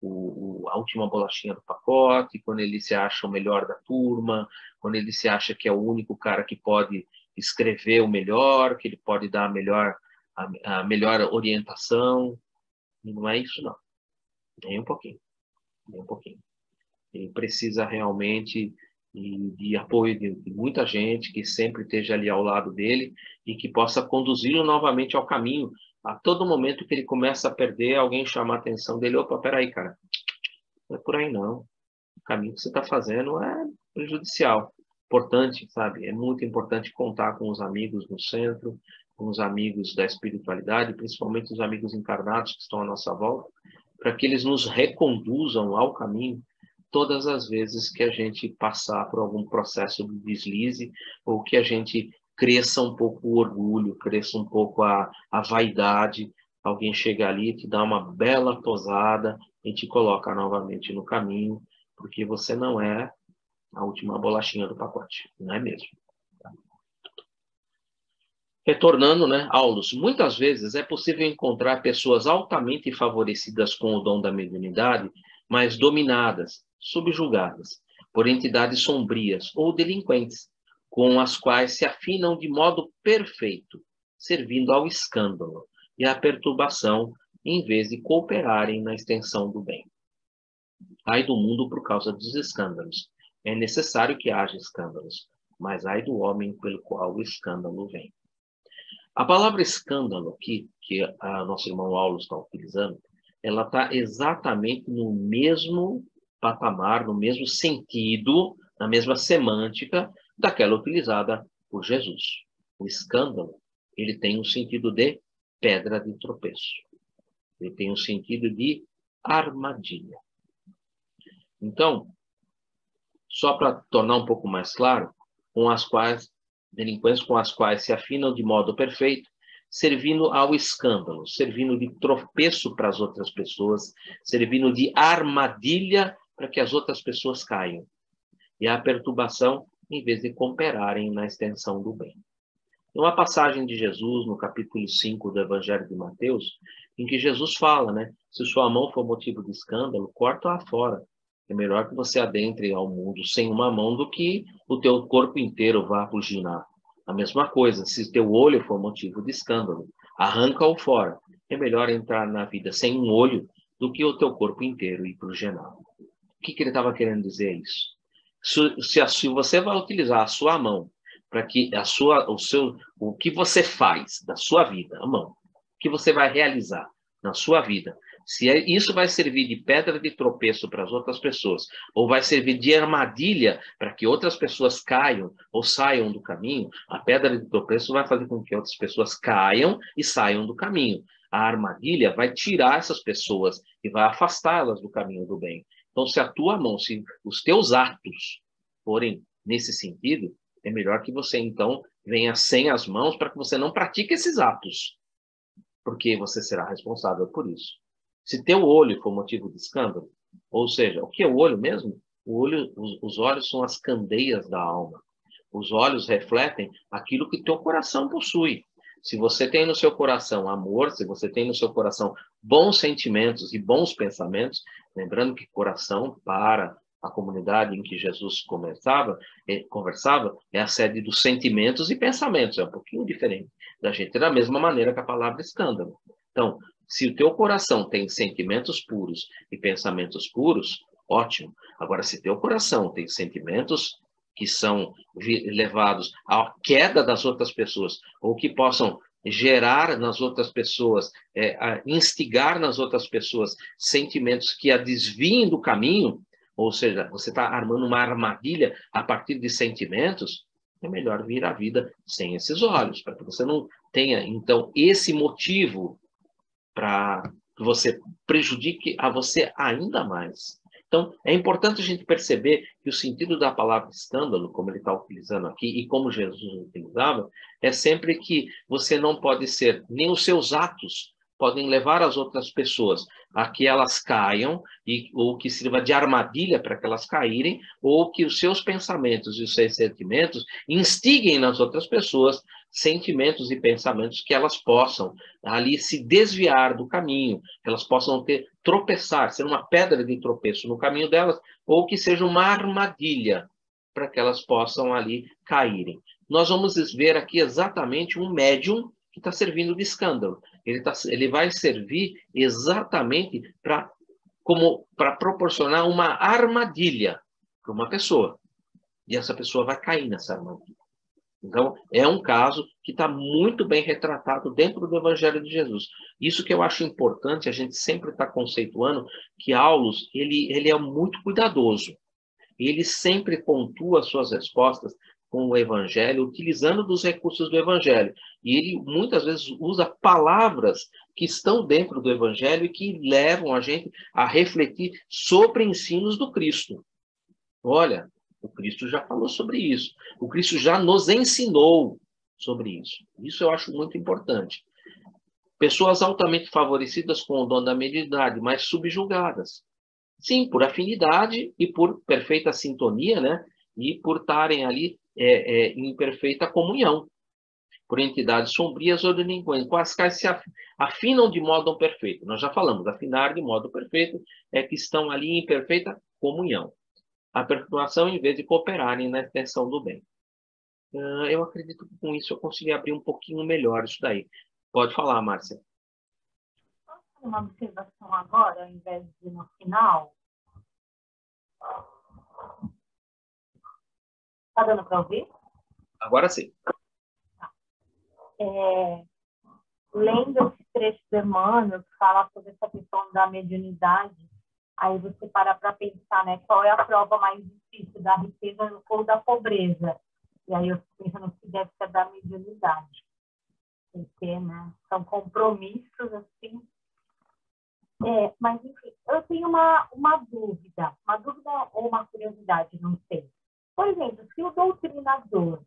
a última bolachinha do pacote, quando ele se acha o melhor da turma, quando ele se acha que é o único cara que pode escrever o melhor, que ele pode dar a melhor orientação. E não é isso, não. Nem um pouquinho. Nem um pouquinho. Ele precisa realmente e de apoio de muita gente que sempre esteja ali ao lado dele e que possa conduzi-lo novamente ao caminho. A todo momento que ele começa a perder, alguém chama a atenção dele: opa, peraí, cara, não é por aí não. O caminho que você está fazendo é prejudicial. Importante, sabe? É muito importante contar com os amigos no centro, com os amigos da espiritualidade, principalmente os amigos encarnados que estão à nossa volta, para que eles nos reconduzam ao caminho todas as vezes que a gente passar por algum processo de deslize ou que a gente cresça um pouco o orgulho, cresça um pouco a vaidade. Alguém chega ali, te dá uma bela tosada e te coloca novamente no caminho, porque você não é a última bolachinha do pacote, não é mesmo? Retornando, né, Aulus, muitas vezes é possível encontrar pessoas altamente favorecidas com o dom da mediunidade, mas dominadas, subjugadas por entidades sombrias ou delinquentes, com as quais se afinam de modo perfeito, servindo ao escândalo e à perturbação, em vez de cooperarem na extensão do bem. Ai do mundo por causa dos escândalos. É necessário que haja escândalos, mas ai do homem pelo qual o escândalo vem. A palavra escândalo aqui, que a nosso irmão Aulus está utilizando, ela está exatamente no mesmo patamar, no mesmo sentido, na mesma semântica daquela utilizada por Jesus. O escândalo, ele tem um sentido de pedra de tropeço. Ele tem um sentido de armadilha. Então, só para tornar um pouco mais claro, delinquentes com as quais se afinam de modo perfeito, servindo ao escândalo, servindo de tropeço para as outras pessoas, servindo de armadilha para que as outras pessoas caiam. E a perturbação, em vez de cooperarem na extensão do bem. Uma passagem de Jesus, no capítulo 5 do Evangelho de Mateus, em que Jesus fala, né? Se sua mão for motivo de escândalo, corta-a fora. É melhor que você adentre ao mundo sem uma mão do que o teu corpo inteiro vá ruginar. A mesma coisa, se teu olho for motivo de escândalo, arranca-o fora. É melhor entrar na vida sem um olho do que o teu corpo inteiro ir para o genal. O que ele estava querendo dizer é isso? Se você vai utilizar a sua mão para que o que você faz da sua vida, a mão, o que você vai realizar na sua vida, se isso vai servir de pedra de tropeço para as outras pessoas, ou vai servir de armadilha para que outras pessoas caiam ou saiam do caminho, a pedra de tropeço vai fazer com que outras pessoas caiam e saiam do caminho. A armadilha vai tirar essas pessoas e vai afastá-las do caminho do bem. Então, se a tua mão, se os teus atos forem nesse sentido, é melhor que você, então, venha sem as mãos para que você não pratique esses atos, porque você será responsável por isso. Se teu olho for motivo de escândalo, ou seja, o que é o olho mesmo? Os olhos são as candeias da alma. Os olhos refletem aquilo que teu coração possui. Se você tem no seu coração amor, se você tem no seu coração bons sentimentos e bons pensamentos, lembrando que coração, para a comunidade em que Jesus conversava, é a sede dos sentimentos e pensamentos. É um pouquinho diferente da gente, da mesma maneira que a palavra escândalo. Então, se o teu coração tem sentimentos puros e pensamentos puros, ótimo. Agora, se teu coração tem sentimentos que são levados à queda das outras pessoas, ou que possam gerar nas outras pessoas, instigar nas outras pessoas sentimentos que a desviem do caminho, ou seja, você está armando uma armadilha a partir de sentimentos, é melhor vir à vida sem esses olhos, para que você não tenha, então, esse motivo para que você prejudique a você ainda mais. Então, é importante a gente perceber que o sentido da palavra escândalo, como ele está utilizando aqui, e como Jesus utilizava, é sempre que você não pode ser, nem os seus atos podem levar as outras pessoas a que elas caiam, ou que sirva de armadilha para que elas caírem, ou que os seus pensamentos e os seus sentimentos instiguem nas outras pessoas sentimentos e pensamentos que elas possam ali se desviar do caminho, que elas possam tropeçar, ser uma pedra de tropeço no caminho delas, ou que seja uma armadilha para que elas possam ali caírem. Nós vamos ver aqui exatamente um médium que está servindo de escândalo. Ele vai servir exatamente para proporcionar uma armadilha para uma pessoa. E essa pessoa vai cair nessa armadilha. Então, é um caso que está muito bem retratado dentro do Evangelho de Jesus. Isso que eu acho importante, a gente sempre está conceituando que Aulus, ele é muito cuidadoso. Ele sempre pontua suas respostas com o Evangelho, utilizando dos recursos do Evangelho. E ele, muitas vezes, usa palavras que estão dentro do Evangelho e que levam a gente a refletir sobre ensinos do Cristo. Olha, o Cristo já falou sobre isso. O Cristo já nos ensinou sobre isso. Isso eu acho muito importante. Pessoas altamente favorecidas com o dom da mediunidade, mas subjugadas. Sim, por afinidade e por perfeita sintonia, né? E por estarem ali em perfeita comunhão. Por entidades sombrias ou delinquentes, com as quais se afinam de modo perfeito. Nós já falamos, afinar de modo perfeito é que estão ali em perfeita comunhão. A perpetuação em vez de cooperarem na extensão do bem. Eu acredito que com isso eu consegui abrir um pouquinho melhor isso daí. Pode falar, Márcia. Posso fazer uma observação agora, ao invés de no final? Está dando para ouvir? Agora sim. Lendo esse trecho do Emmanuel, que fala sobre essa questão da mediunidade, aí você para pensar, né, qual é a prova mais difícil, da riqueza ou da pobreza. E aí eu fico pensando que deve ser da mediunidade. Porque, né, são compromissos, assim. Mas, enfim, eu tenho uma dúvida ou uma curiosidade, não sei. Por exemplo, se o doutrinador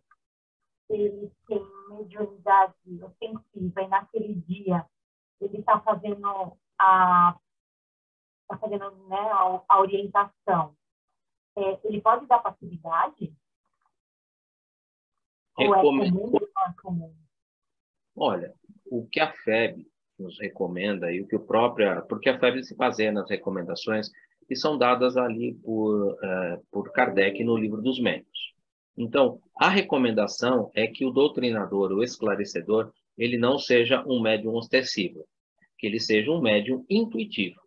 ele tem mediunidade ofensiva e naquele dia ele está fazendo né, a orientação, ele pode dar passividade? Ou é comum ou não é comum? Olha, o que a FEB nos recomenda e o que porque a FEB se baseia nas recomendações que são dadas ali por Kardec no Livro dos Médiuns. Então, a recomendação é que o doutrinador, o esclarecedor, ele não seja um médium ostensivo, que ele seja um médium intuitivo.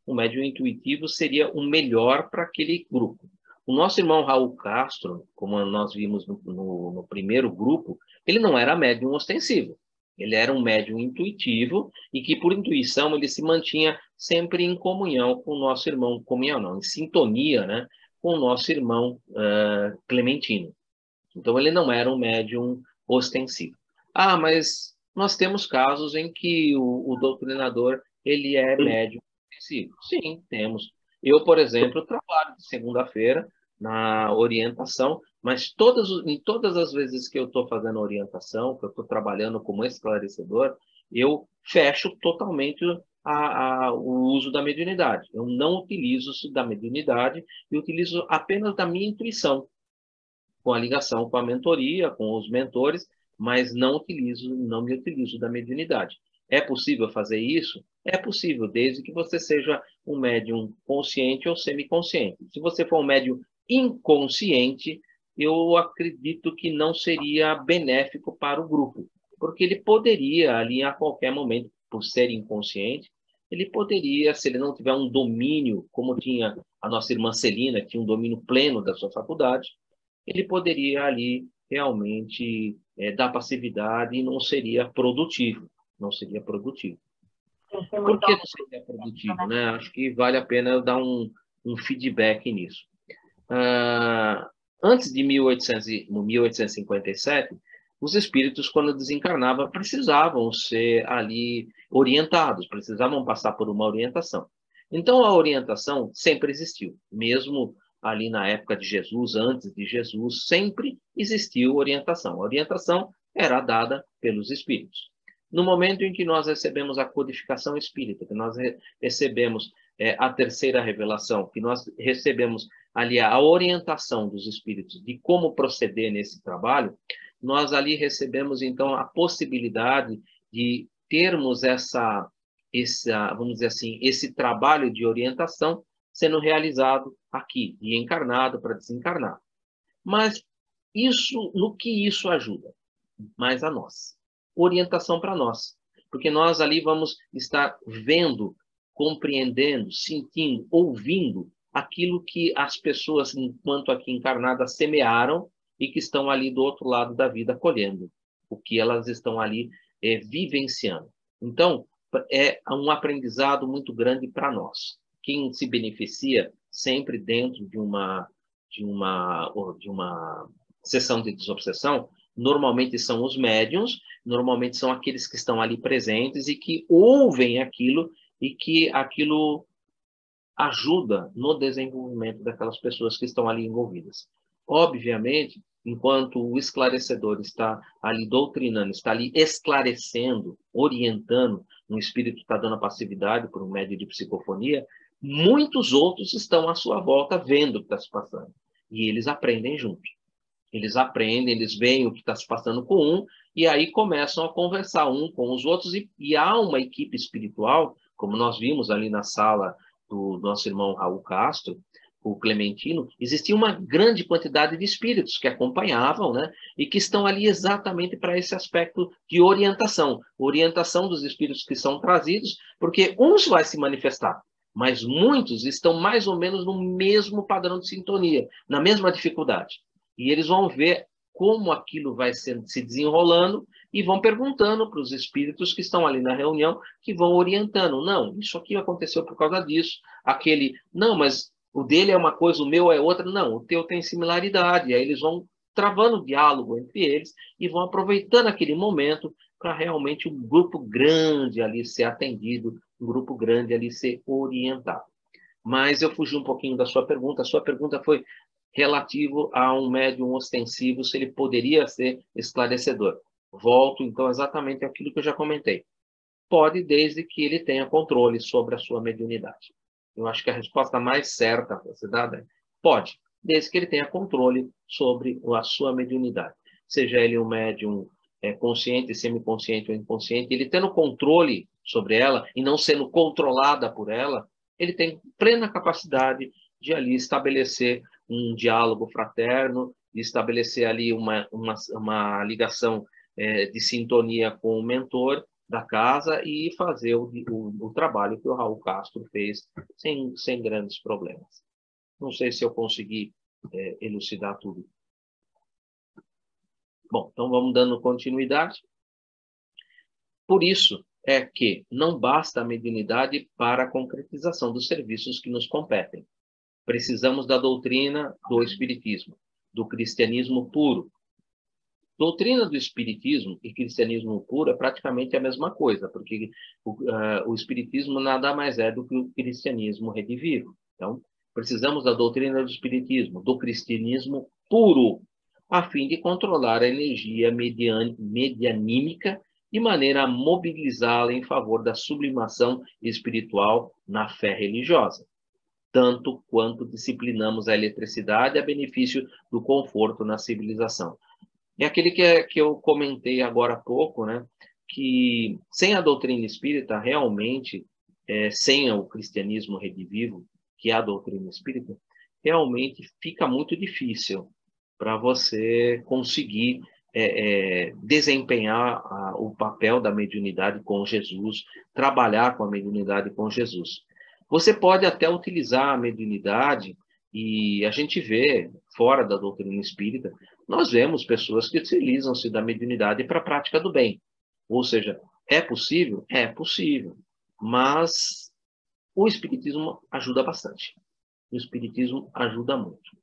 O médium intuitivo seria o melhor para aquele grupo. O nosso irmão Raul Castro, como nós vimos no primeiro grupo, ele não era médium ostensivo. Ele era um médium intuitivo e que, por intuição, ele se mantinha sempre em comunhão com o nosso irmão, comunhão não, em sintonia, né, com o nosso irmão Clementino. Então, ele não era um médium ostensivo. Mas nós temos casos em que o doutrinador ele é médium ostensivo. Sim, temos. Eu, por exemplo, trabalho de segunda-feira na orientação, mas em todas as vezes que eu estou fazendo orientação, que eu estou trabalhando como esclarecedor, eu fecho totalmente o uso da mediunidade. Eu não utilizo da mediunidade e utilizo apenas da minha intuição, com a ligação com a mentoria, com os mentores, mas não me utilizo da mediunidade. É possível fazer isso? É possível, desde que você seja um médium consciente ou semiconsciente. Se você for um médium inconsciente, eu acredito que não seria benéfico para o grupo, porque ele poderia, ali a qualquer momento, por ser inconsciente, ele poderia, se ele não tiver um domínio, como tinha a nossa irmã Celina, que tinha um domínio pleno da sua faculdade, ele poderia ali realmente dar passividade e não seria produtivo. Não seria produtivo. Por que não seria produtivo, né? Acho que vale a pena eu dar um feedback nisso. Antes de 1857, os espíritos, quando desencarnavam, precisavam ser ali orientados, precisavam passar por uma orientação. Então, a orientação sempre existiu, mesmo ali na época de Jesus, antes de Jesus, sempre existiu orientação. A orientação era dada pelos espíritos. No momento em que nós recebemos a codificação espírita, que nós recebemos a terceira revelação, que nós recebemos ali a orientação dos espíritos de como proceder nesse trabalho, nós ali recebemos, então, a possibilidade de termos vamos dizer assim, esse trabalho de orientação sendo realizado aqui, de encarnado para desencarnado. Mas no que isso ajuda? Mais a nós. Orientação para nós. Porque nós ali vamos estar vendo, compreendendo, sentindo, ouvindo aquilo que as pessoas, enquanto aqui encarnadas, semearam e que estão ali do outro lado da vida colhendo, o que elas estão ali vivenciando. Então, é um aprendizado muito grande para nós. Quem se beneficia sempre dentro de uma sessão de desobsessão, normalmente são os médiuns, normalmente são aqueles que estão ali presentes e que ouvem aquilo e que aquilo ajuda no desenvolvimento daquelas pessoas que estão ali envolvidas. Obviamente, enquanto o esclarecedor está ali doutrinando, está ali esclarecendo, orientando, um espírito está dando a passividade por um médio de psicofonia, muitos outros estão à sua volta vendo o que está se passando. E eles aprendem junto. Eles aprendem, eles veem o que está se passando com um, e aí começam a conversar um com os outros, e há uma equipe espiritual, como nós vimos ali na sala do nosso irmão Raul Castro, o Clementino, existia uma grande quantidade de espíritos que acompanhavam, né, e que estão ali exatamente para esse aspecto de orientação dos espíritos que são trazidos, porque uns vai se manifestar, mas muitos estão mais ou menos no mesmo padrão de sintonia, na mesma dificuldade. E eles vão ver como aquilo vai se desenrolando e vão perguntando para os espíritos que estão ali na reunião, que vão orientando. Não, isso aqui aconteceu por causa disso. Aquele, não, mas o dele é uma coisa, o meu é outra. Não, o teu tem similaridade. E aí eles vão travando diálogo entre eles e vão aproveitando aquele momento para realmente um grupo grande ali ser atendido, um grupo grande ali ser orientado. Mas eu fugi um pouquinho da sua pergunta. A sua pergunta foi relativo a um médium ostensivo, se ele poderia ser esclarecedor. Volto, então, exatamente àquilo que eu já comentei. Pode, desde que ele tenha controle sobre a sua mediunidade. Eu acho que a resposta mais certa a ser dada é pode, desde que ele tenha controle sobre a sua mediunidade. Seja ele um médium consciente, semiconsciente ou inconsciente, ele tendo controle sobre ela e não sendo controlada por ela, ele tem plena capacidade de ali estabelecer um diálogo fraterno, de estabelecer ali uma ligação de sintonia com o mentor da casa e fazer o trabalho que o Raul Castro fez sem grandes problemas. Não sei se eu consegui elucidar tudo. Bom, então vamos dando continuidade. Por isso é que não basta a mediunidade para a concretização dos serviços que nos competem. Precisamos da doutrina do Espiritismo, do cristianismo puro. Doutrina do Espiritismo e cristianismo puro é praticamente a mesma coisa, porque o Espiritismo nada mais é do que o cristianismo redivivo. Então, precisamos da doutrina do Espiritismo, do cristianismo puro, a fim de controlar a energia medianímica de maneira a mobilizá-la em favor da sublimação espiritual na fé religiosa, tanto quanto disciplinamos a eletricidade a benefício do conforto na civilização. É aquele que eu comentei agora há pouco, né? Que sem a doutrina espírita, realmente, sem o cristianismo redivivo, que é a doutrina espírita, realmente fica muito difícil para você conseguir desempenhar o papel da mediunidade com Jesus, trabalhar com a mediunidade com Jesus. Você pode até utilizar a mediunidade, e a gente vê, fora da doutrina espírita, nós vemos pessoas que utilizam-se da mediunidade para a prática do bem. Ou seja, é possível? É possível. Mas o Espiritismo ajuda bastante. O Espiritismo ajuda muito.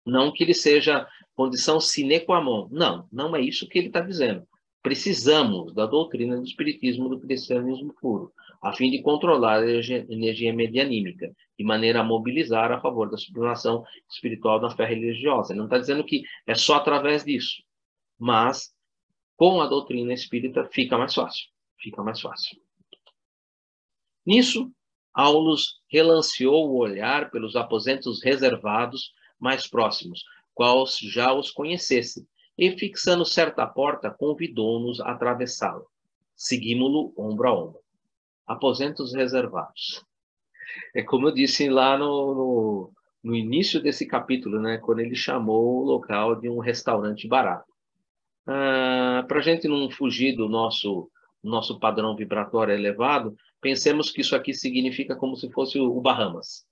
Não que ele seja condição sine qua non. Não, não é isso que ele está dizendo. Precisamos da doutrina do Espiritismo, do cristianismo puro, a fim de controlar a energia medianímica, de maneira a mobilizar a favor da sublimação espiritual da fé religiosa. Ele não está dizendo que é só através disso, mas com a doutrina espírita fica mais fácil. Fica mais fácil. Nisso, Aulus relanceou o olhar pelos aposentos reservados mais próximos, qual já os conhecesse, e, fixando certa porta, convidou-nos a atravessá-la. Seguimos-lo ombro a ombro. Aposentos reservados. É como eu disse lá no início desse capítulo, né, quando ele chamou o local de um restaurante barato. Para a gente não fugir do nosso padrão vibratório elevado, pensemos que isso aqui significa como se fosse o Bahamas.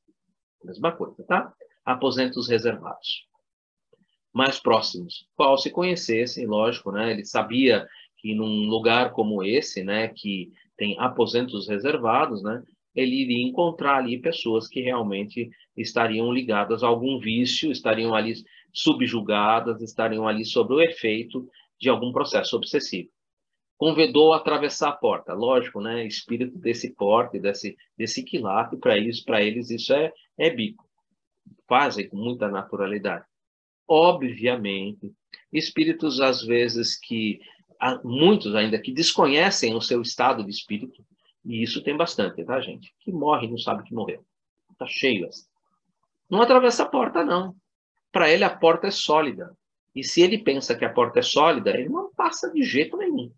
Mesma coisa, tá? Aposentos reservados. Mais próximos, qual se conhecessem, lógico, né? Ele sabia que num lugar como esse, né, que tem aposentos reservados, né, ele iria encontrar ali pessoas que realmente estariam ligadas a algum vício, estariam ali subjugadas, estariam ali sob o efeito de algum processo obsessivo. Convidou a atravessar a porta, lógico, né? Espírito desse porte, desse quilate, para eles isso é bico. Fazem com muita naturalidade. Obviamente, espíritos, às vezes, que há muitos ainda que desconhecem o seu estado de espírito, e isso tem bastante, tá, gente? Que morre e não sabe que morreu. Tá cheio assim. Não atravessa a porta, não. Para ele, a porta é sólida. E se ele pensa que a porta é sólida, ele não passa de jeito nenhum.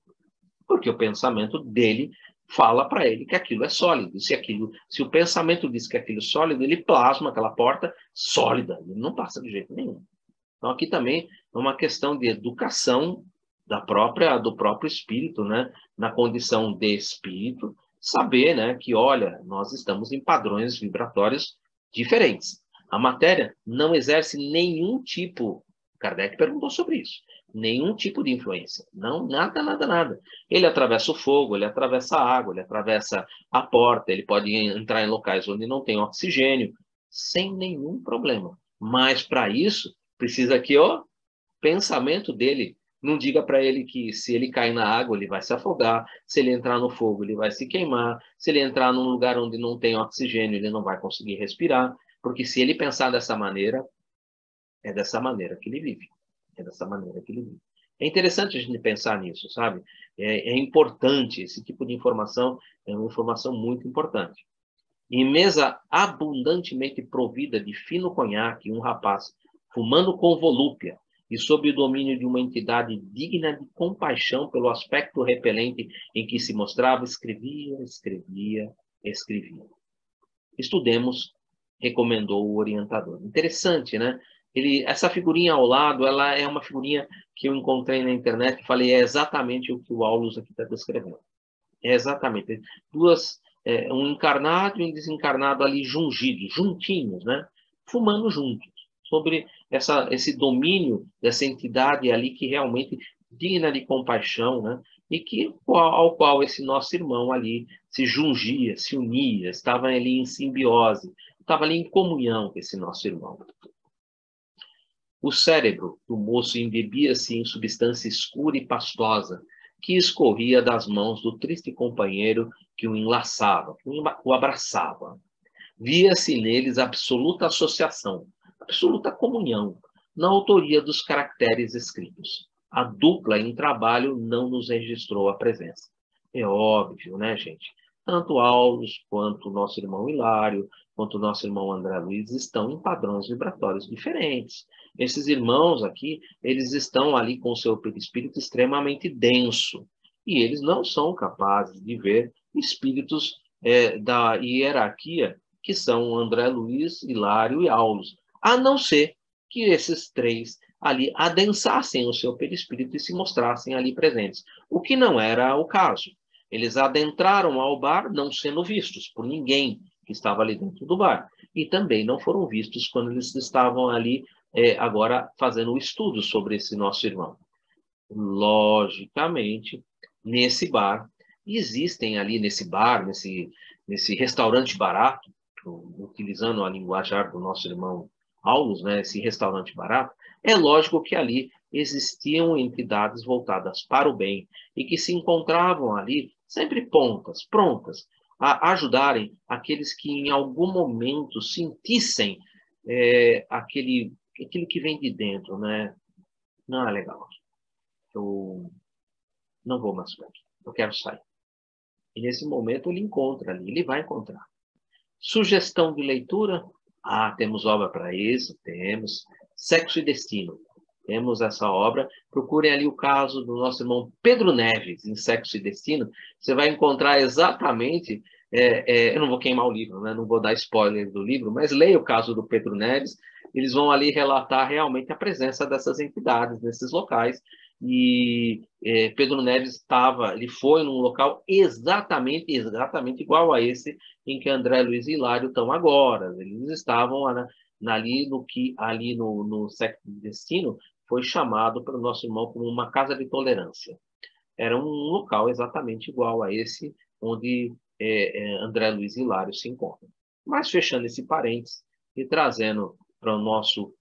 Porque o pensamento dele fala para ele que aquilo é sólido. Se o pensamento diz que aquilo é sólido, ele plasma aquela porta sólida. Ele não passa de jeito nenhum. Então, aqui também é uma questão de educação do próprio espírito, né? Na condição de espírito, saber, né, que, olha, nós estamos em padrões vibratórios diferentes. A matéria não exerce nenhum tipo, Kardec perguntou sobre isso, nenhum tipo de influência. Não, nada, nada, nada. Ele atravessa o fogo, ele atravessa a água, ele atravessa a porta, ele pode entrar em locais onde não tem oxigênio, sem nenhum problema. Mas, para isso, precisa que o pensamento dele não diga para ele que se ele cair na água, ele vai se afogar, se ele entrar no fogo, ele vai se queimar, se ele entrar num lugar onde não tem oxigênio, ele não vai conseguir respirar, porque se ele pensar dessa maneira, é dessa maneira que ele vive. É dessa maneira que ele vive. É interessante a gente pensar nisso, sabe? É importante, esse tipo de informação é uma informação muito importante. Em mesa abundantemente provida de fino conhaque, um rapaz, fumando com volúpia e sob o domínio de uma entidade digna de compaixão pelo aspecto repelente em que se mostrava, escrevia. Estudemos, recomendou o orientador. Interessante, né? Essa figurinha ao lado, ela é uma figurinha que eu encontrei na internet e falei, é exatamente o que o Aulus aqui está descrevendo. É exatamente. Um encarnado e um desencarnado ali juntinhos, né? Fumando juntos, sobre esse domínio dessa entidade ali que realmente digna de compaixão, né? E ao qual esse nosso irmão ali se jungia, se unia, estava ali em simbiose, estava ali em comunhão com esse nosso irmão. O cérebro do moço embebia-se em substância escura e pastosa, que escorria das mãos do triste companheiro que o enlaçava, que o abraçava. Via-se neles absoluta associação, absoluta comunhão, na autoria dos caracteres escritos. A dupla em trabalho não nos registrou a presença. É óbvio, né, gente? Tanto Aulus, quanto o nosso irmão Hilário, quanto o nosso irmão André Luiz estão em padrões vibratórios diferentes. Esses irmãos aqui, eles estão ali com o seu perispírito extremamente denso. E eles não são capazes de ver espíritos da hierarquia, que são André Luiz, Hilário e Aulus. A não ser que esses três ali adensassem o seu perispírito e se mostrassem ali presentes. O que não era o caso. Eles adentraram ao bar não sendo vistos por ninguém que estava ali dentro do bar. E também não foram vistos quando eles estavam ali agora fazendo o estudo sobre esse nosso irmão. Logicamente, nesse bar, existem ali nesse bar, nesse restaurante barato, utilizando a linguajar do nosso irmão Aulus, né, esse restaurante barato, é lógico que ali existiam entidades voltadas para o bem e que se encontravam ali sempre prontas a ajudarem aqueles que em algum momento sentissem aquilo que vem de dentro, né? Não é legal. Eu não vou mais para aqui. Eu quero sair. E nesse momento ele encontra ali, ele vai encontrar. Sugestão de leitura? Temos obra para isso, temos. Sexo e Destino. Temos essa obra. Procurem ali o caso do nosso irmão Pedro Neves, em Sexo e Destino. Você vai encontrar exatamente... eu não vou queimar o livro, né? Não vou dar spoiler do livro, mas leia o caso do Pedro Neves. Eles vão ali relatar realmente a presença dessas entidades nesses locais. Pedro Neves ele foi num local exatamente igual a esse em que André Luiz e Hilário estão agora. Eles estavam ali no Século do Destino, foi chamado pelo nosso irmão como uma casa de tolerância. Era um local exatamente igual a esse onde André Luiz e Hilário se encontram. Mas fechando esse parênteses e trazendo para o nosso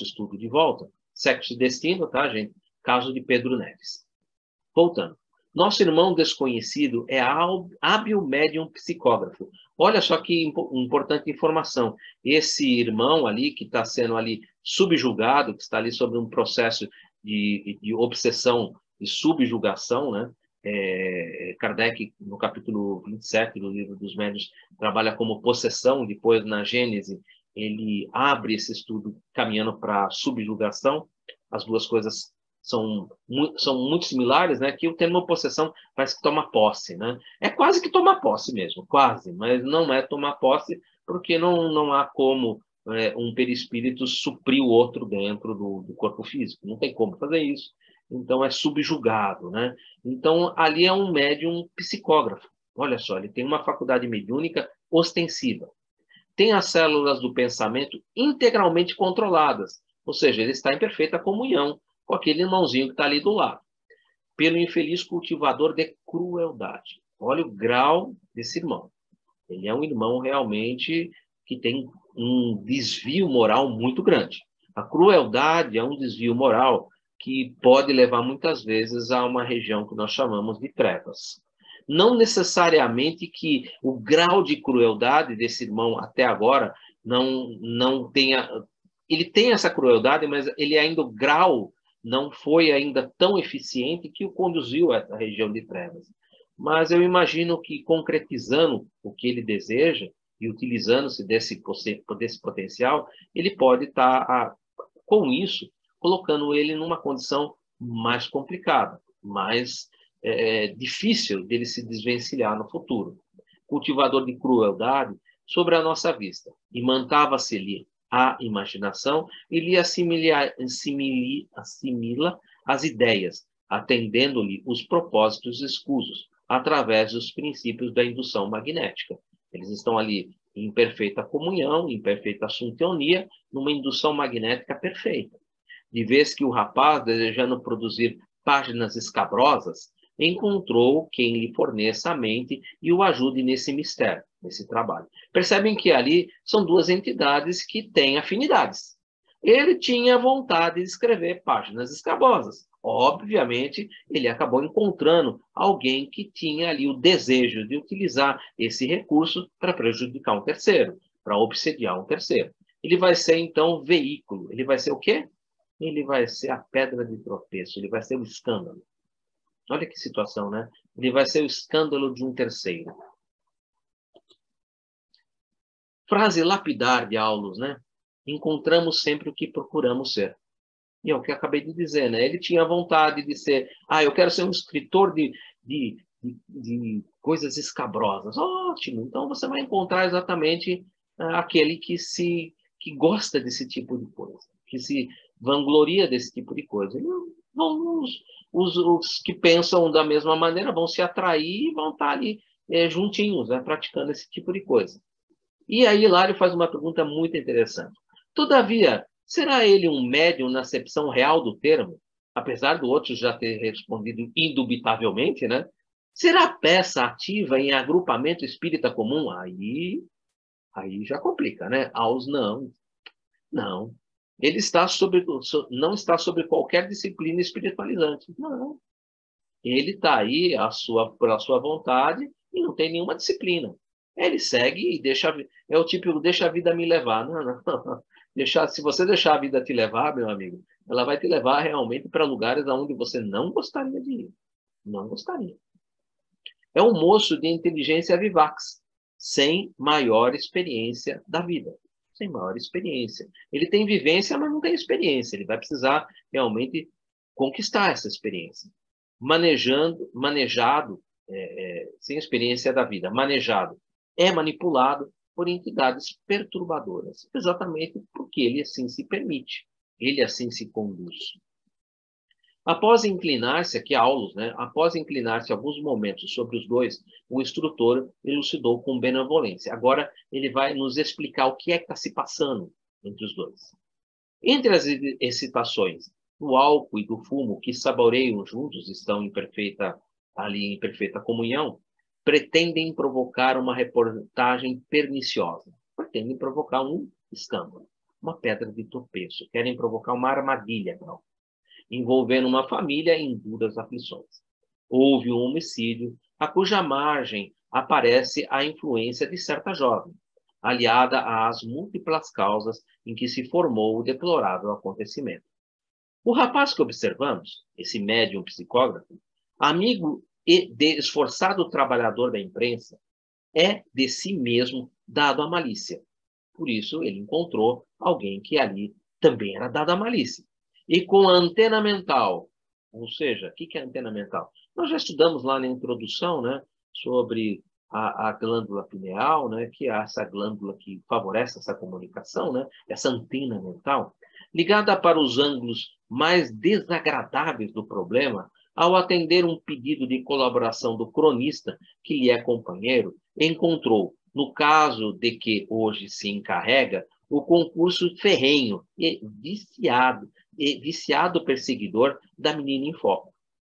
estudo de volta, Sexo e Destino, tá, gente? Caso de Pedro Neves. Voltando. Nosso irmão desconhecido é hábil médium psicógrafo. Olha só que importante informação. Esse irmão ali, que está sendo ali subjugado, que está ali sobre um processo de obsessão e subjugação, né? Kardec, no capítulo 27 do Livro dos Médiuns, trabalha como possessão. Depois, na Gênese, ele abre esse estudo caminhando para a subjugação. As duas coisas são muito similares, né? Que o termo possessão parece que toma posse, né? É quase que tomar posse mesmo, quase, mas não é tomar posse, porque não há como um perispírito suprir o outro dentro do corpo físico. Não tem como fazer isso. Então, é subjugado, né? Então, ali é um médium psicógrafo. Olha só, ele tem uma faculdade mediúnica ostensiva. Tem as células do pensamento integralmente controladas, ou seja, ele está em perfeita comunhão com aquele irmãozinho que está ali do lado, pelo infeliz cultivador de crueldade. Olha o grau desse irmão. Ele é um irmão realmente que tem um desvio moral muito grande. A crueldade é um desvio moral que pode levar muitas vezes a uma região que nós chamamos de trevas. Não necessariamente que o grau de crueldade desse irmão até agora não tenha... Ele tem essa crueldade, mas ele ainda, o grau não foi ainda tão eficiente que o conduziu a essa região de trevas. Mas eu imagino que, concretizando o que ele deseja e utilizando-se desse potencial, ele pode estar, com isso, colocando ele numa condição mais complicada, mais difícil dele se desvencilhar no futuro. Cultivador de crueldade sobre a nossa vista. Imantava-se-lhe a imaginação e lhe assimila as ideias, atendendo-lhe os propósitos escusos, através dos princípios da indução magnética. Eles estão ali em perfeita comunhão, em perfeita sintonia, numa indução magnética perfeita. De vez que o rapaz, desejando produzir páginas escabrosas, encontrou quem lhe forneça a mente e o ajude nesse mistério, nesse trabalho. Percebem que ali são duas entidades que têm afinidades. Ele tinha vontade de escrever páginas escabrosas. Obviamente, ele acabou encontrando alguém que tinha ali o desejo de utilizar esse recurso para prejudicar um terceiro, para obsediar um terceiro. Ele vai ser, então, veículo. Ele vai ser o quê? Ele vai ser a pedra de tropeço, ele vai ser o escândalo. Olha que situação, né? Ele vai ser o escândalo de um terceiro. Frase lapidar de Aulus, né? Encontramos sempre o que procuramos ser. E é o que eu acabei de dizer, né? Ele tinha vontade de ser... eu quero ser um escritor de coisas escabrosas. Ótimo! Então você vai encontrar exatamente aquele que gosta desse tipo de coisa, que se vangloria desse tipo de coisa. Os que pensam da mesma maneira vão se atrair e vão estar ali juntinhos, né, praticando esse tipo de coisa. E aí Hilário faz uma pergunta muito interessante. Todavia, será ele um médium na acepção real do termo? Apesar do outro já ter respondido indubitavelmente, né? Será peça ativa em agrupamento espírita comum? Aí já complica, né? Aos não. Ele não está sobre qualquer disciplina espiritualizante. Não. Ele está aí pela sua vontade e não tem nenhuma disciplina. Ele segue e é o típico deixa a vida me levar. Não. Se você deixar a vida te levar, meu amigo, ela vai te levar realmente para lugares onde você não gostaria de ir. Não gostaria. É um moço de inteligência vivax, sem maior experiência da vida. Sem maior experiência. Ele tem vivência, mas não tem experiência. Ele vai precisar realmente conquistar essa experiência. Manejado, sem experiência da vida, manejado, é manipulado por entidades perturbadoras, exatamente porque ele assim se permite, ele assim se conduz. Após inclinar-se, aqui Aulus, né? Após inclinar-se alguns momentos sobre os dois, o instrutor elucidou com benevolência. Agora ele vai nos explicar o que é que está se passando entre os dois. Entre as excitações do álcool e do fumo que saboreiam juntos, estão ali em perfeita comunhão, pretendem provocar uma reportagem perniciosa. Pretendem provocar um escândalo, uma pedra de tropeço. Querem provocar uma armadilha, não, envolvendo uma família em duras aflições. Houve um homicídio, a cuja margem aparece a influência de certa jovem, aliada às múltiplas causas em que se formou o deplorável acontecimento. O rapaz que observamos, esse médium psicógrafo, amigo e de esforçado trabalhador da imprensa, é de si mesmo dado à malícia. Por isso, ele encontrou alguém que ali também era dado à malícia. E com a antena mental, ou seja, o que é antena mental? Nós já estudamos lá na introdução, né, sobre a glândula pineal, né, que é essa glândula que favorece essa comunicação, né, essa antena mental, ligada para os ângulos mais desagradáveis do problema, ao atender um pedido de colaboração do cronista, que lhe é companheiro, encontrou, no caso de que hoje se encarrega, o concurso ferrenho e viciado perseguidor da menina em foco.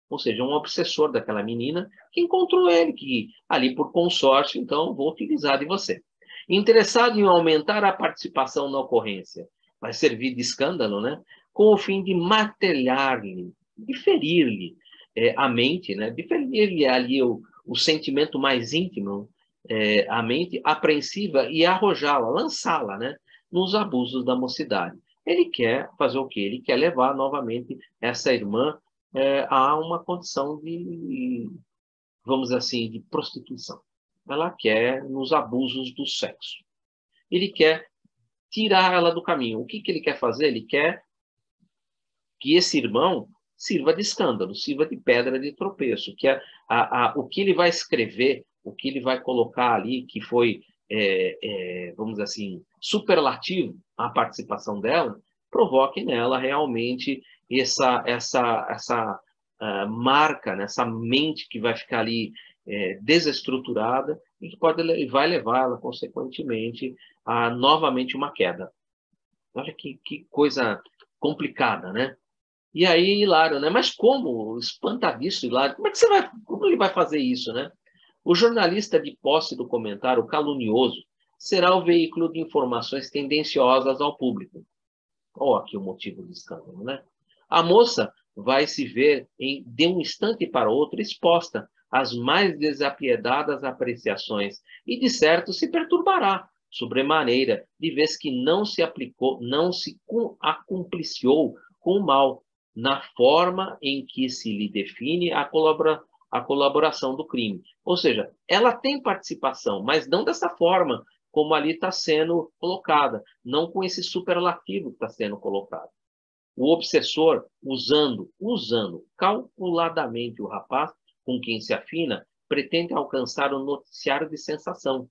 Ou seja, um obsessor daquela menina que encontrou ele, que ali por consórcio, então, vou utilizar de você. Interessado em aumentar a participação na ocorrência, vai servir de escândalo, né? Com o fim de martelhar-lhe, de ferir-lhe a mente, né? De ferir-lhe ali o sentimento mais íntimo, a mente apreensiva e arrojá-la, lançá-la, né? Nos abusos da mocidade. Ele quer fazer o quê? Ele quer levar novamente essa irmã a uma condição de, vamos dizer assim, de prostituição. Ela quer nos abusos do sexo. Ele quer tirar ela do caminho. O que ele quer fazer? Ele quer que esse irmão sirva de escândalo, sirva de pedra de tropeço, que o que ele vai escrever, o que ele vai colocar ali, que foi, vamos dizer assim, superlativo à participação dela, provoque nela realmente essa marca, né, essa mente que vai ficar ali desestruturada e que vai levá-la, consequentemente, a novamente uma queda. Olha que coisa complicada, né? E aí, Hilário, né? Mas como? Espantadíssimo, Hilário. Como ele vai fazer isso, né? O jornalista de posse do comentário calunioso será o veículo de informações tendenciosas ao público. Olha aqui o motivo do escândalo, né? A moça vai se ver, de um instante para outro, exposta às mais desapiedadas apreciações e, de certo, se perturbará sobremaneira, de vez que não se aplicou, não se acumpliciou com o mal, na forma em que se lhe define a colaboração do crime. Ou seja, ela tem participação, mas não dessa forma como ali está sendo colocada, não com esse superlativo que está sendo colocado. O obsessor, usando calculadamente o rapaz com quem se afina, pretende alcançar um noticiário de sensação.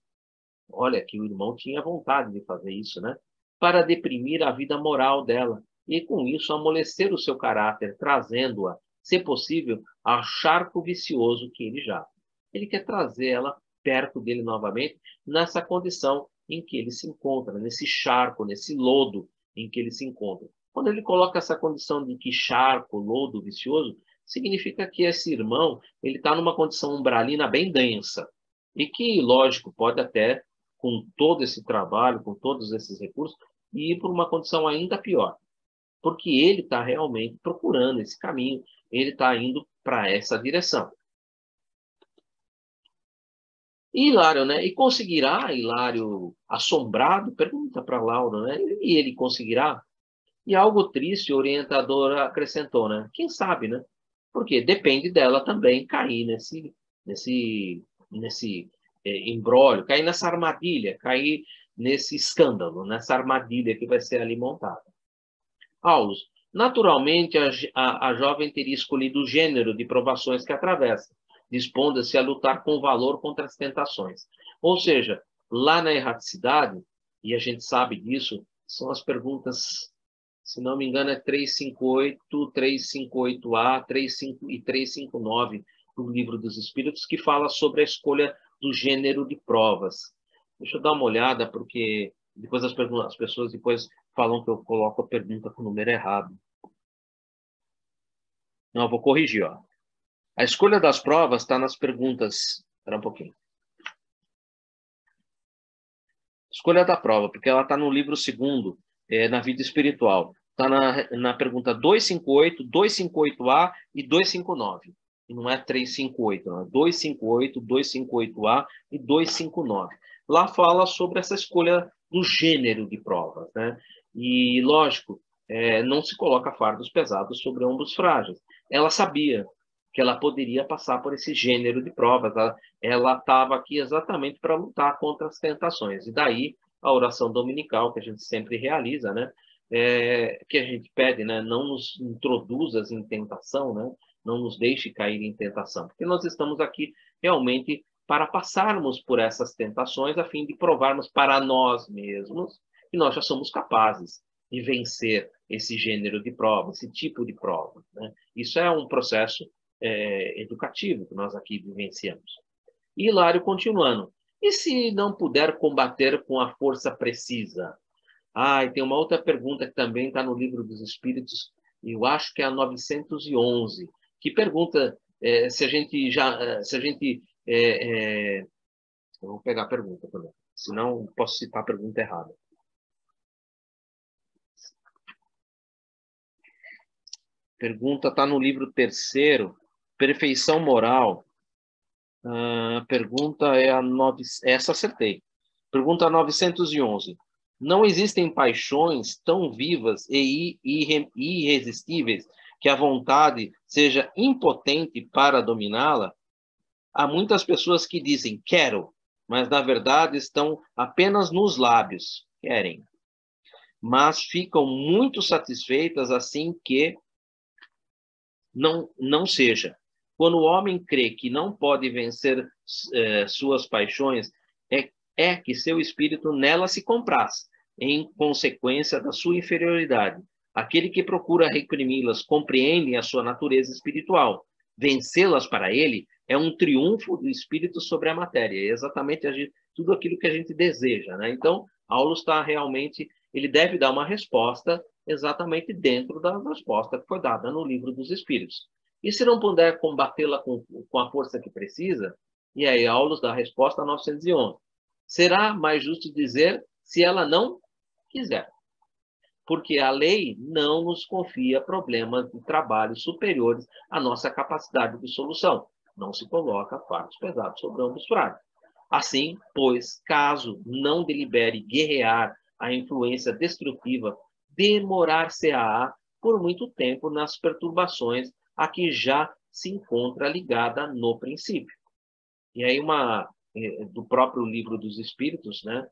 Olha, que o irmão tinha vontade de fazer isso, né? Para deprimir a vida moral dela e, com isso, amolecer o seu caráter, trazendo-a, se possível, ao charco vicioso que ele já. Ele quer trazer ela perto dele novamente, nessa condição em que ele se encontra, nesse charco, nesse lodo em que ele se encontra. Quando ele coloca essa condição de que charco, lodo vicioso, significa que esse irmão ele está numa condição umbralina bem densa e que, lógico, pode até, com todo esse trabalho, com todos esses recursos, ir por uma condição ainda pior. Porque ele está realmente procurando esse caminho, ele está indo para essa direção. E Hilário, né? E conseguirá, Hilário, assombrado, pergunta para Laura, né? E ele conseguirá? E algo triste, o orientador acrescentou, né? Quem sabe, né? Porque depende dela também cair nesse imbróglio, cair nessa armadilha, cair nesse escândalo, nessa armadilha que vai ser ali montada. Aulus, naturalmente, a jovem teria escolhido o gênero de provações que atravessa, dispondo-se a lutar com valor contra as tentações. Ou seja, lá na erraticidade, e a gente sabe disso, são as perguntas Se não me engano, é 358, 358A, 35 e 359 do Livro dos Espíritos, que fala sobre a escolha do gênero de provas. Deixa eu dar uma olhada, porque depois as pessoas depois falam que eu coloco a pergunta com o número errado. Não, eu vou corrigir. Ó. A escolha das provas está nas perguntas. Espera um pouquinho. Escolha da prova, porque ela está no livro 2º, na vida espiritual. Está na pergunta 258, 258A e 259. E não é 358, não. É 258, 258A e 259. Lá fala sobre essa escolha do gênero de provas, né? E, lógico, não se coloca fardos pesados sobre ombros frágeis. Ela sabia que ela poderia passar por esse gênero de provas. Ela estava aqui exatamente para lutar contra as tentações. E daí a oração dominical, que a gente sempre realiza, né? Que a gente pede, né? Não nos introduzas em tentação, né? Não nos deixe cair em tentação. Porque nós estamos aqui realmente para passarmos por essas tentações, a fim de provarmos para nós mesmos que nós já somos capazes de vencer esse gênero de prova, esse tipo de prova, né? Isso é um processo educativo que nós aqui vivenciamos. E Hilário continuando. E se não puder combater com a força precisa? E tem uma outra pergunta que também está no Livro dos Espíritos, e eu acho que é a 911, que pergunta se a gente já... eu vou pegar a pergunta também, senão posso citar a pergunta errada. Pergunta está no livro 3º, Perfeição Moral. Pergunta é essa acertei. Pergunta 911. Não existem paixões tão vivas e irresistíveis que a vontade seja impotente para dominá-la? Há muitas pessoas que dizem quero, mas na verdade estão apenas nos lábios, querem. Mas ficam muito satisfeitas assim que não seja. Quando o homem crê que não pode vencer suas paixões, é que seu espírito nela se compraz, em consequência da sua inferioridade. Aquele que procura reprimi-las compreende a sua natureza espiritual. Vencê-las para ele é um triunfo do espírito sobre a matéria. É exatamente tudo aquilo que a gente deseja, né? Então, Aulus está realmente... Ele deve dar uma resposta exatamente dentro da resposta que foi dada no Livro dos Espíritos. E se não puder combatê-la com a força que precisa, e aí Aulus dá a resposta a 911. Será mais justo dizer se ela não quiser. Porque a lei não nos confia problemas de trabalho superiores à nossa capacidade de solução. Não se coloca fardos pesados sobre ombros frágeis. Assim, pois, caso não delibere guerrear a influência destrutiva, demorar-se-á por muito tempo nas perturbações a que já se encontra ligada no princípio. E aí do próprio Livro dos Espíritos, né?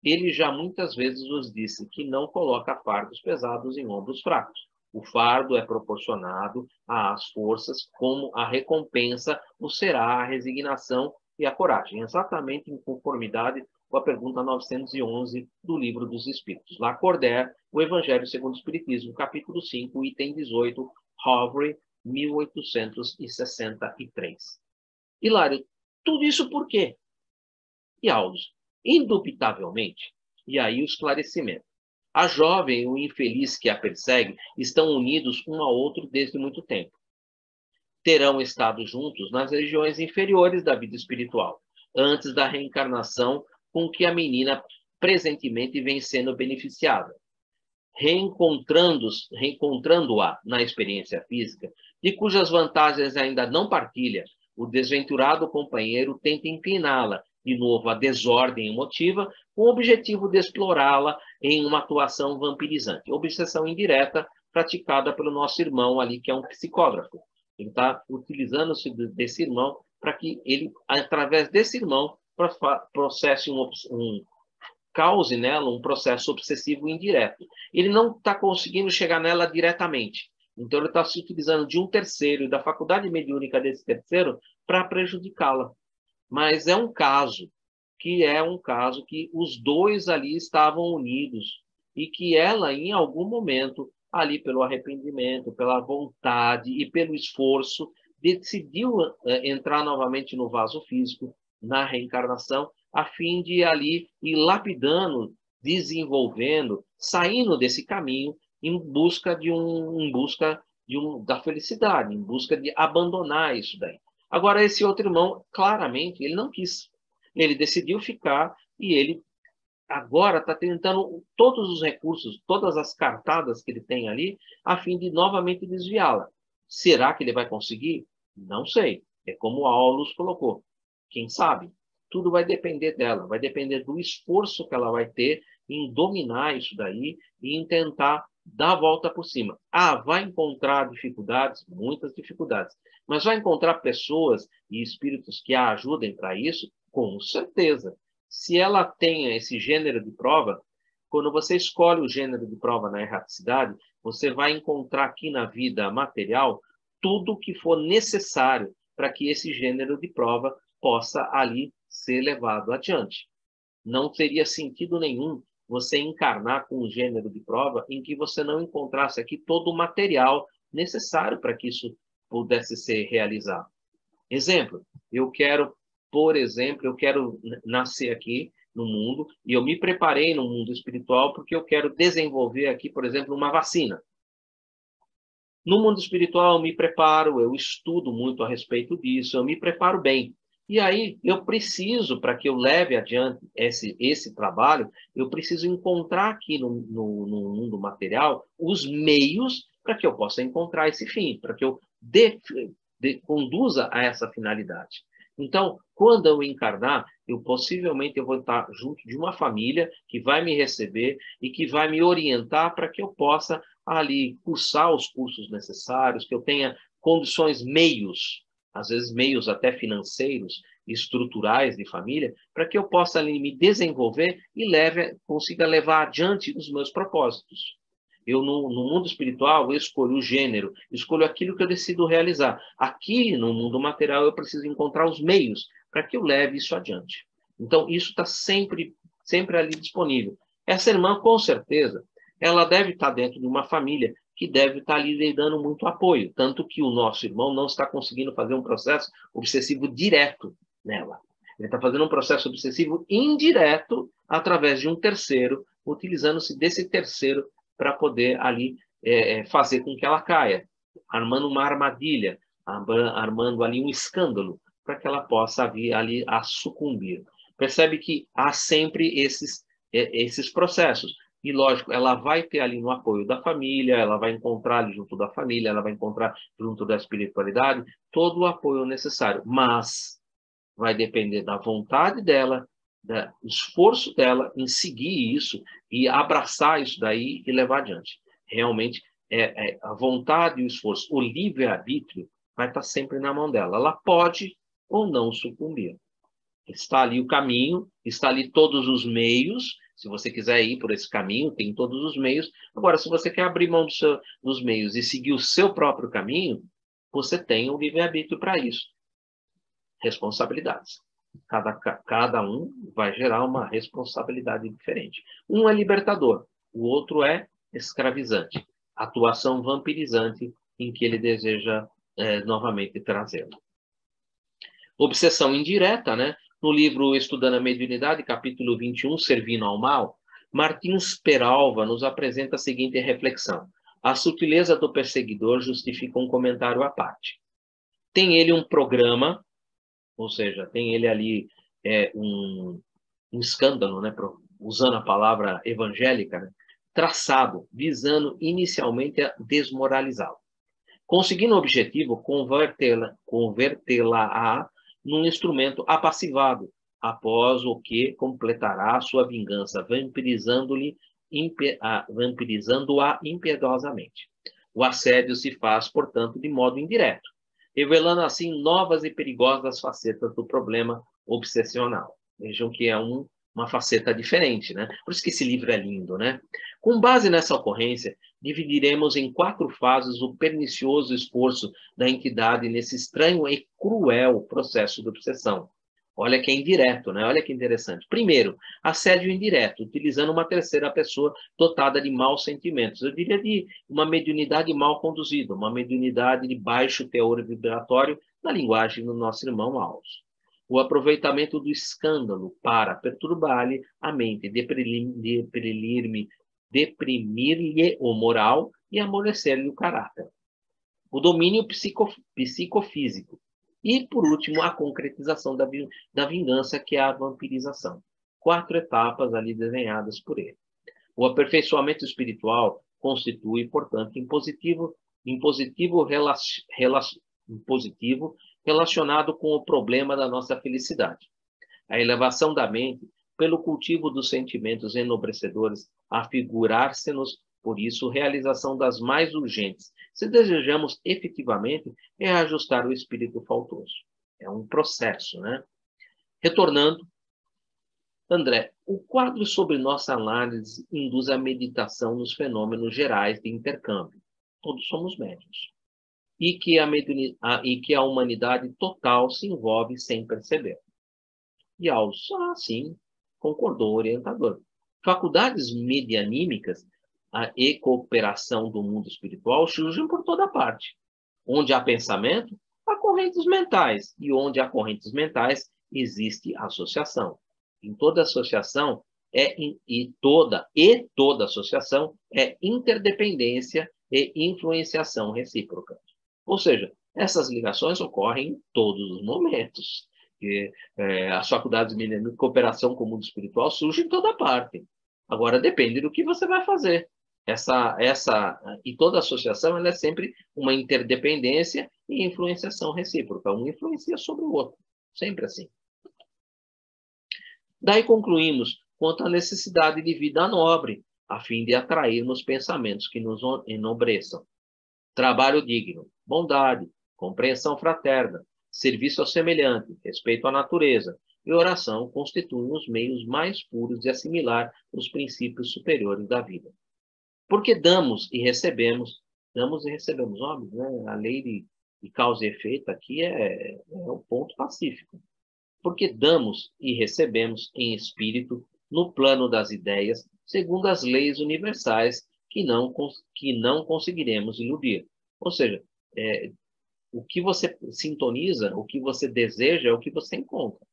Ele já muitas vezes nos disse que não coloca fardos pesados em ombros fracos. O fardo é proporcionado às forças, como a recompensa o será a resignação e a coragem, exatamente em conformidade com a pergunta 911 do Livro dos Espíritos. Lacordaire, o Evangelho segundo o Espiritismo, capítulo 5, item 18, Havre, 1863. Hilário, tudo isso por quê? E Aulus, indubitavelmente, e aí o esclarecimento. A jovem e o infeliz que a persegue estão unidos um ao outro desde muito tempo. Terão estado juntos nas regiões inferiores da vida espiritual, antes da reencarnação com que a menina presentemente vem sendo beneficiada. Reencontrando-a na experiência física, de cujas vantagens ainda não partilha, o desventurado companheiro tenta incliná-la de novo à desordem emotiva, com o objetivo de explorá-la em uma atuação vampirizante. Obsessão indireta praticada pelo nosso irmão ali, que é um psicógrafo. Ele está utilizando-se desse irmão para que ele, através desse irmão, processe cause nela um processo obsessivo indireto. Ele não está conseguindo chegar nela diretamente. Então, ele está se utilizando de um terceiro e da faculdade mediúnica desse terceiro para prejudicá-la. Mas é um caso que os dois ali estavam unidos e que ela, em algum momento, ali pelo arrependimento, pela vontade e pelo esforço, decidiu entrar novamente no vaso físico, na reencarnação, a fim de ali ir lapidando, desenvolvendo, saindo desse caminho em busca da felicidade, em busca de abandonar isso daí. Agora, esse outro irmão, claramente, ele não quis. Ele decidiu ficar e ele agora está tentando todos os recursos, todas as cartadas que ele tem ali, a fim de novamente desviá-la. Será que ele vai conseguir? Não sei. É como o Aulus colocou. Quem sabe? Tudo vai depender dela, vai depender do esforço que ela vai ter em dominar isso daí e em tentar dar a volta por cima. Vai encontrar dificuldades, muitas dificuldades, mas vai encontrar pessoas e espíritos que a ajudem para isso? Com certeza. Se ela tem esse gênero de prova, quando você escolhe o gênero de prova na erraticidade, você vai encontrar aqui na vida material tudo que for necessário para que esse gênero de prova possa ali ser levado adiante. Não teria sentido nenhum você encarnar com um gênero de prova em que você não encontrasse aqui todo o material necessário para que isso pudesse ser realizado. Exemplo, por exemplo, eu quero nascer aqui no mundo e eu me preparei no mundo espiritual porque eu quero desenvolver aqui, por exemplo, uma vacina. No mundo espiritual, eu me preparo, eu estudo muito a respeito disso, eu me preparo bem. E aí, eu preciso, para que eu leve adiante esse trabalho, eu preciso encontrar aqui no mundo material os meios para que eu possa encontrar esse fim, para que eu conduza a essa finalidade. Então, quando eu encarnar, possivelmente eu vou estar junto de uma família que vai me receber e que vai me orientar para que eu possa ali cursar os cursos necessários, que eu tenha condições, meios, às vezes meios até financeiros, estruturais de família, para que eu possa ali me desenvolver e consiga levar adiante os meus propósitos. Eu, no mundo espiritual, eu escolho o gênero, escolho aquilo que eu decido realizar. Aqui, no mundo material, eu preciso encontrar os meios para que eu leve isso adiante. Então, isso está sempre ali disponível. Essa irmã, com certeza, ela deve estar dentro de uma família que deve estar lhe dando muito apoio, tanto que o nosso irmão não está conseguindo fazer um processo obsessivo direto nela. Ele está fazendo um processo obsessivo indireto através de um terceiro, utilizando-se desse terceiro para poder ali fazer com que ela caia, armando uma armadilha, armando ali um escândalo, para que ela possa vir ali a sucumbir. Percebe que há sempre esses processos. E, lógico, ela vai ter ali no apoio da família, ela vai encontrar ali junto da família, ela vai encontrar junto da espiritualidade todo o apoio necessário. Mas vai depender da vontade dela, do esforço dela em seguir isso e abraçar isso daí e levar adiante. Realmente, a vontade e o esforço, o livre-arbítrio vai estar sempre na mão dela. Ela pode ou não sucumbir. Está ali o caminho, está ali todos os meios. Se você quiser ir por esse caminho, tem todos os meios. Agora, se você quer abrir mão dos meios e seguir o seu próprio caminho, você tem o livre-arbítrio para isso. Responsabilidades. Cada um vai gerar uma responsabilidade diferente. Um é libertador, o outro é escravizante. Atuação vampirizante em que ele deseja novamente trazê-lo. Obsessão indireta, né? No livro Estudando a Mediunidade, capítulo 21, Servindo ao Mal, Martins Peralva nos apresenta a seguinte reflexão. A sutileza do perseguidor justifica um comentário à parte. Tem ele um programa, ou seja, tem ele ali um escândalo, né? Usando a palavra evangélica, né? Traçado, visando inicialmente a desmoralizá-lo. Conseguindo o objetivo, convertê-la num instrumento apassivado, após o que completará sua vingança, vampirizando-a impiedosamente. O assédio se faz, portanto, de modo indireto, revelando assim novas e perigosas facetas do problema obsessional. Vejam que é uma faceta diferente, né? Por isso que esse livro é lindo, né? Com base nessa ocorrência, dividiremos em 4 fases o pernicioso esforço da entidade nesse estranho e cruel processo de obsessão. Olha que é indireto, né? Olha que interessante. Primeiro, assédio indireto, utilizando uma terceira pessoa dotada de maus sentimentos. Eu diria de uma mediunidade mal conduzida, uma mediunidade de baixo teor vibratório, na linguagem do nosso irmão Alves. O aproveitamento do escândalo para perturbar-lhe a mente, deprimir-lhe o moral e amolecer-lhe o caráter. O domínio psicofísico. E, por último, a concretização da vingança, que é a vampirização. 4 etapas ali desenhadas por ele. O aperfeiçoamento espiritual constitui, portanto, impositivo relacionado com o problema da nossa felicidade. A elevação da mente, pelo cultivo dos sentimentos enobrecedores, afigurar-se-nos, por isso, realização das mais urgentes, se desejamos efetivamente, é ajustar o espírito faltoso. É um processo, né? Retornando, André, o quadro sobre nossa análise induz a meditação nos fenômenos gerais de intercâmbio. Todos somos médiuns. E que a humanidade total se envolve sem perceber. E sim, concordou o orientador. Faculdades medianímicas e cooperação do mundo espiritual surgem por toda parte. Onde há pensamento, há correntes mentais. E onde há correntes mentais, existe associação. Em toda associação toda associação é interdependência e influenciação recíproca. Ou seja, essas ligações ocorrem em todos os momentos. As faculdades de cooperação com o mundo espiritual surgem em toda parte. Agora, depende do que você vai fazer. E toda associação ela é sempre uma interdependência e influenciação recíproca. Um influencia sobre o outro. Sempre assim. Daí concluímos quanto à necessidade de vida nobre, a fim de atrairmos pensamentos que nos enobreçam. Trabalho digno, bondade, compreensão fraterna, serviço ao semelhante, respeito à natureza e oração constituem os meios mais puros de assimilar os princípios superiores da vida. Porque damos e recebemos homens, né? A lei de causa e efeito aqui é um ponto pacífico. Porque damos e recebemos em espírito, no plano das ideias, segundo as leis universais que não conseguiremos iludir. Ou seja, o que você sintoniza, o que você deseja, é o que você encontra.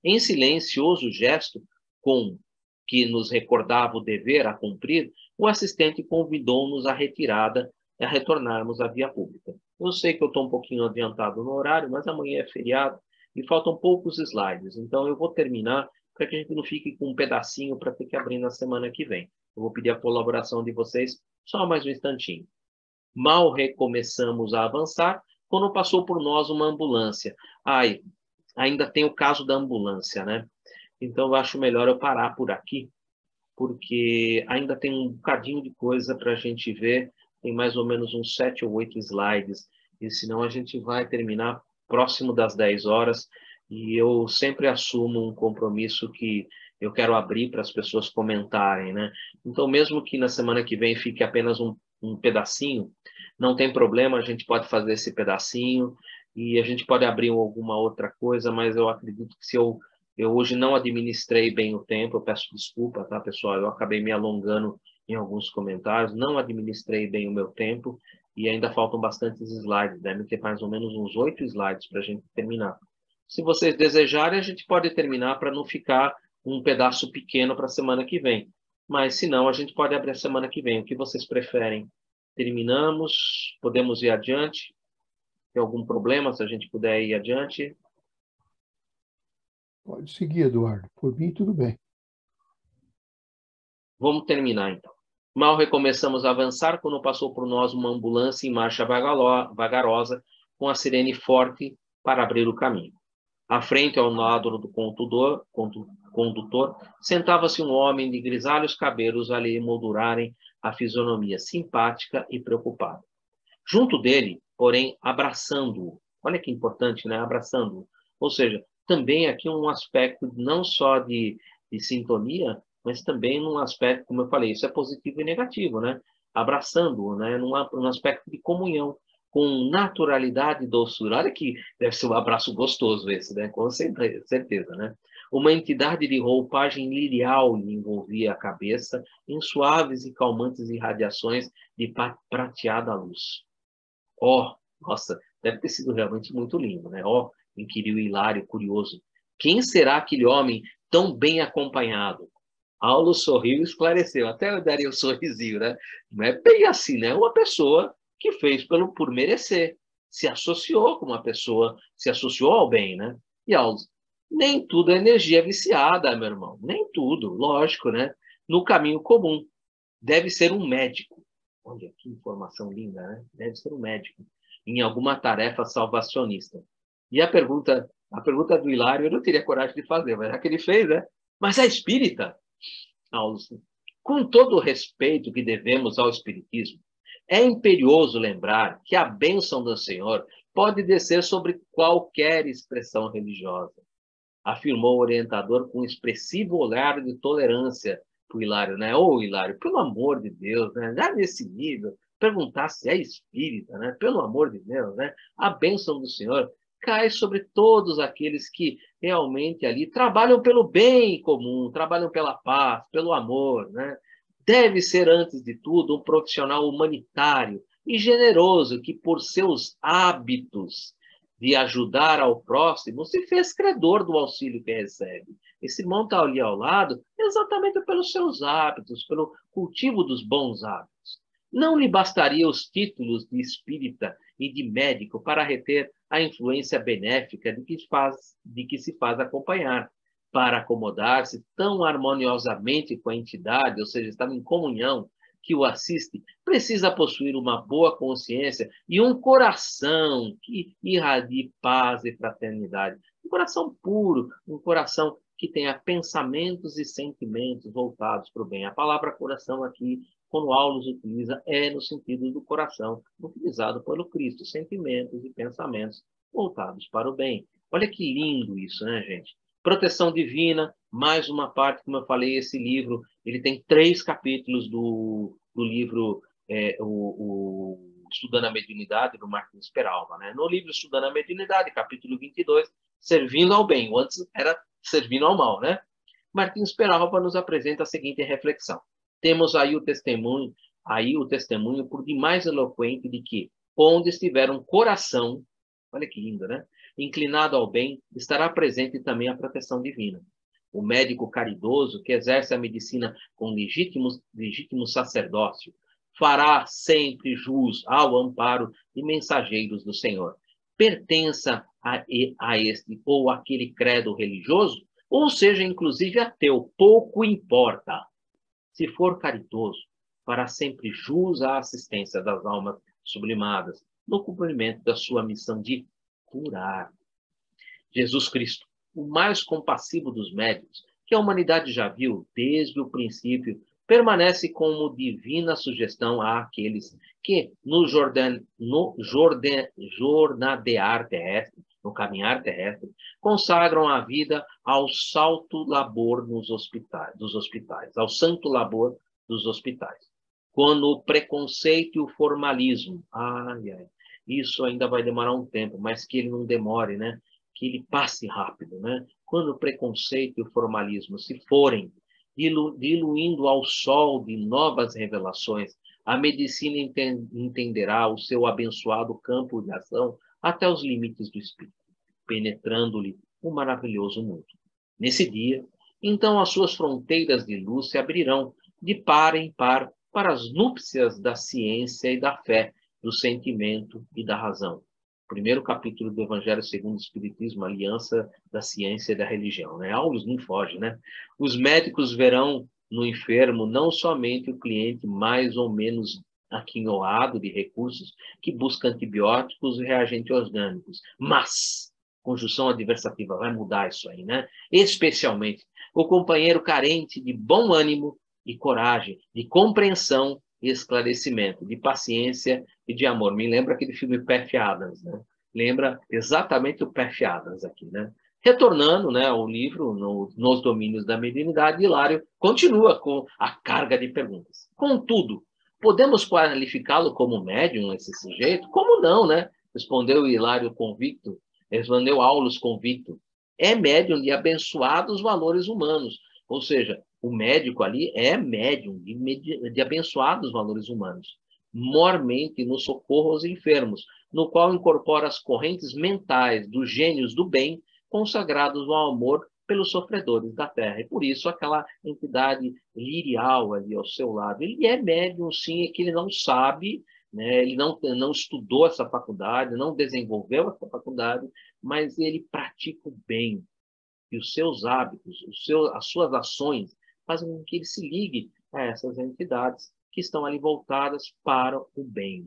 Em silencioso gesto, com que nos recordava o dever a cumprir, o assistente convidou-nos à retirada e a retornarmos à via pública. Eu sei que eu estou um pouquinho adiantado no horário, mas amanhã é feriado e faltam poucos slides. Então, eu vou terminar para que a gente não fique com um pedacinho para ter que abrir na semana que vem. Eu vou pedir a colaboração de vocês só mais um instantinho. Mal recomeçamos a avançar, quando passou por nós uma ambulância. Ainda tem o caso da ambulância, né? Então, eu acho melhor eu parar por aqui, porque ainda tem um bocadinho de coisa para a gente ver. Tem mais ou menos uns 7 ou 8 slides, e senão a gente vai terminar próximo das 10 horas, e eu sempre assumo um compromisso que eu quero abrir para as pessoas comentarem, né? Então, mesmo que na semana que vem fique apenas um pedacinho, não tem problema, a gente pode fazer esse pedacinho, e a gente pode abrir alguma outra coisa, mas eu acredito que se eu hoje não administrei bem o tempo, eu peço desculpa, tá, pessoal? Eu acabei me alongando em alguns comentários, não administrei bem o meu tempo e ainda faltam bastantes slides, devem ter mais ou menos uns 8 slides para a gente terminar. Se vocês desejarem, a gente pode terminar para não ficar um pedaço pequeno para a semana que vem. Mas, se não, a gente pode abrir a semana que vem. O que vocês preferem? Terminamos? Podemos ir adiante? Tem algum problema se a gente puder ir adiante? Pode seguir, Eduardo. Por mim, tudo bem. Vamos terminar, então. Mal recomeçamos a avançar quando passou por nós uma ambulância em marcha vagarosa, com a sirene forte para abrir o caminho. À frente, ao lado do condutor, sentava-se um homem de grisalhos cabelos a lhe emoldurarem a fisionomia simpática e preocupada. Junto dele, porém, abraçando-o. Olha que importante, né? Abraçando-o. Ou seja, também aqui um aspecto não só de sintonia, mas também num aspecto, como eu falei, isso é positivo e negativo, né? Abraçando-o, né? Num aspecto de comunhão. com naturalidade e doçura. Olha que deve ser um abraço gostoso esse, né? Com certeza, né? Uma entidade de roupagem lirial lhe envolvia a cabeça em suaves e calmantes irradiações de prateada luz. Oh, nossa, deve ter sido realmente muito lindo, né? Oh, inquiriu Hilário, curioso. Quem será aquele homem tão bem acompanhado? Aulo sorriu e esclareceu. Até eu daria um sorrisinho, né? Não é bem assim, né? Uma pessoa que fez por merecer. Se associou com uma pessoa, se associou ao bem, né? E Aulo, nem tudo é energia viciada, meu irmão. Nem tudo, lógico, né? No caminho comum. Deve ser um médico. Olha que informação linda, né? Deve ser um médico. Em alguma tarefa salvacionista. E a pergunta do Hilário eu não teria coragem de fazer, mas já que ele fez, né? Mas é espírita? Com todo o respeito que devemos ao espiritismo, é imperioso lembrar que a bênção do Senhor pode descer sobre qualquer expressão religiosa, afirmou o orientador com um expressivo olhar de tolerância para o Hilário, né? Ô, Hilário, pelo amor de Deus, né? Já nesse nível, perguntar se é espírita, né? Pelo amor de Deus, né? A bênção do Senhor cai sobre todos aqueles que realmente ali trabalham pelo bem comum, trabalham pela paz, pelo amor, né? Deve ser, antes de tudo, um profissional humanitário e generoso que, por seus hábitos de ajudar ao próximo, se fez credor do auxílio que recebe. Esse irmão está ali ao lado exatamente pelos seus hábitos, pelo cultivo dos bons hábitos. Não lhe bastaria os títulos de espírita e de médico para reter a influência benéfica de que se faz acompanhar, para acomodar-se tão harmoniosamente com a entidade, ou seja, estar em comunhão, que o assiste, precisa possuir uma boa consciência e um coração que irradie paz e fraternidade. Um coração puro, um coração que tenha pensamentos e sentimentos voltados para o bem. A palavra coração aqui, quando Aulus utiliza, é no sentido do coração, utilizado pelo Cristo, sentimentos e pensamentos voltados para o bem. Olha que lindo isso, né, gente? Proteção divina, mais uma parte, como eu falei, esse livro, ele tem 3 capítulos do livro Estudando a Mediunidade, do Martins Peralva, né? No livro Estudando a Mediunidade, capítulo 22, Servindo ao Bem, antes era Servindo ao Mal, né? Martins Peralva nos apresenta a seguinte reflexão. Temos aí o testemunho por demais eloquente de que, onde estiver um coração, olha que lindo, né? Inclinado ao bem, estará presente também a proteção divina. O médico caridoso, que exerce a medicina com legítimo sacerdócio, fará sempre jus ao amparo de mensageiros do Senhor. Pertença a este ou aquele credo religioso, ou seja, inclusive ateu, pouco importa. Se for caridoso, fará sempre jus à assistência das almas sublimadas, no cumprimento da sua missão de curar. Jesus Cristo, o mais compassivo dos médicos, que a humanidade já viu desde o princípio, permanece como divina sugestão àqueles que, no jornadear terrestre, no caminhar terrestre, consagram a vida ao salto labor dos hospitais, ao santo labor dos hospitais. Quando o preconceito e o formalismo, isso ainda vai demorar um tempo, mas que ele não demore, né? Que ele passe rápido, né? Quando o preconceito e o formalismo se forem diluindo ao sol de novas revelações, a medicina entenderá o seu abençoado campo de ação até os limites do espírito, penetrando-lhe o maravilhoso mundo. Nesse dia, então, as suas fronteiras de luz se abrirão de par em par para as núpcias da ciência e da fé, do sentimento e da razão. Primeiro capítulo do Evangelho segundo o Espiritismo, Aliança da Ciência e da Religião, né? Aulus não foge, né? Os médicos verão no enfermo não somente o cliente mais ou menos aquinhoado de recursos que busca antibióticos e reagentes orgânicos, mas, conjunção adversativa vai mudar isso aí, né? Especialmente o companheiro carente de bom ânimo e coragem, de compreensão e esclarecimento, de paciência e de amor. Me lembra aquele filme Patch Adams, né? Lembra exatamente o Patch Adams aqui, né? Retornando, né, ao livro Nos Domínios da Mediunidade, Hilário continua com a carga de perguntas. Contudo, Podemos qualificá-lo como médium, esse sujeito? Como não, né? Respondeu Hilário convicto, respondeu Aulus convicto. É médium de abençoados valores humanos. Ou seja, o médico ali é médium de abençoados valores humanos. Mormente no socorro aos enfermos, no qual incorpora as correntes mentais dos gênios do bem, consagrados ao amor pelos sofredores da terra. E por isso aquela entidade lirial ali ao seu lado. Ele é médium, sim, é que ele não sabe, né? Ele não estudou essa faculdade, não desenvolveu essa faculdade, mas ele pratica o bem. E os seus hábitos, as suas ações, fazem com que ele se ligue a essas entidades que estão ali voltadas para o bem.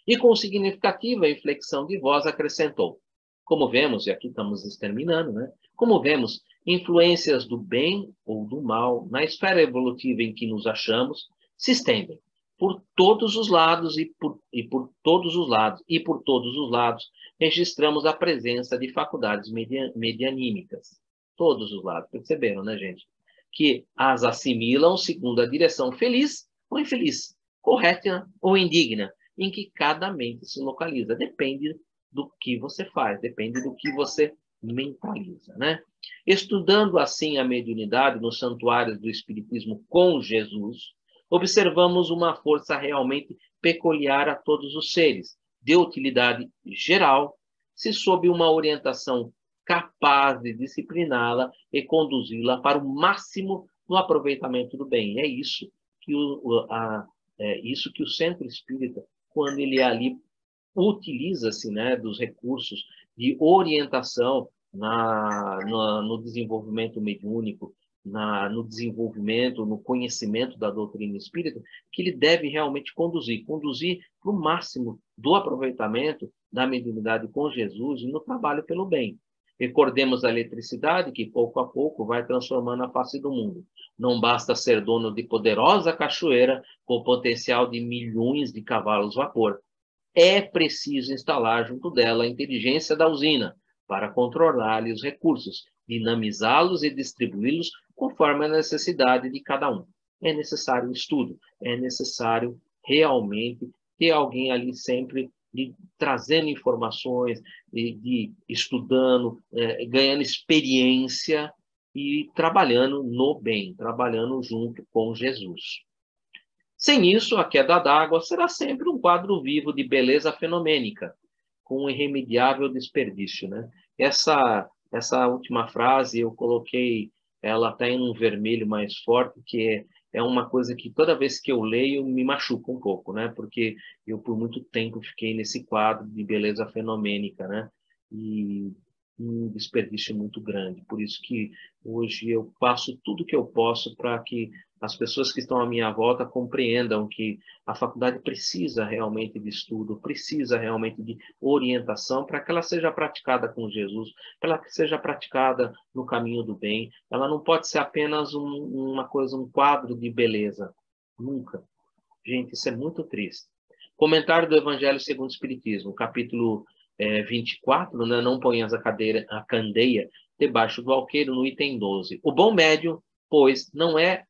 E com significativa inflexão de voz acrescentou: como vemos, e aqui estamos terminando, né? Como vemos, influências do bem ou do mal na esfera evolutiva em que nos achamos se estendem por todos os lados e por todos os lados registramos a presença de faculdades medianímicas. Todos os lados, perceberam, né, gente? Que as assimilam segundo a direção feliz ou infeliz, correta ou indigna, em que cada mente se localiza. Depende do que você faz, depende do que você mentaliza, né? Estudando assim a mediunidade nos santuários do Espiritismo com Jesus, observamos uma força realmente peculiar a todos os seres, de utilidade geral, se sob uma orientação capaz de discipliná-la e conduzi-la para o máximo no aproveitamento do bem. É isso que o centro espírita, quando ele ali utiliza-se, né, dos recursos de orientação no desenvolvimento mediúnico, no desenvolvimento, no conhecimento da doutrina espírita, que ele deve realmente conduzir para o máximo do aproveitamento da mediunidade com Jesus e no trabalho pelo bem. Recordemos a eletricidade que, pouco a pouco, vai transformando a face do mundo. Não basta ser dono de poderosa cachoeira com potencial de milhões de cavalos vapor. É preciso instalar junto dela a inteligência da usina para controlar-lhe os recursos, dinamizá-los e distribuí-los conforme a necessidade de cada um. É necessário estudo, é necessário realmente ter alguém ali sempre trazendo informações, estudando, ganhando experiência e trabalhando no bem, trabalhando junto com Jesus. Sem isso, a queda d'água será sempre um quadro vivo de beleza fenomênica, com um irremediável desperdício, né? Essa última frase eu coloquei ela até em um vermelho mais forte, que é uma coisa que toda vez que eu leio me machuca um pouco, né? Porque eu por muito tempo fiquei nesse quadro de beleza fenomênica, né? E um desperdício muito grande. Por isso que hoje eu faço tudo que eu posso para que as pessoas que estão à minha volta compreendam que a faculdade precisa realmente de estudo, precisa realmente de orientação para que ela seja praticada com Jesus, para que seja praticada no caminho do bem. Ela não pode ser apenas uma coisa, um quadro de beleza. Nunca. Gente, isso é muito triste. Comentário do Evangelho segundo o Espiritismo, capítulo 24, né? Não ponhas a candeia debaixo do alqueiro, no item 12. O bom médium, pois, não é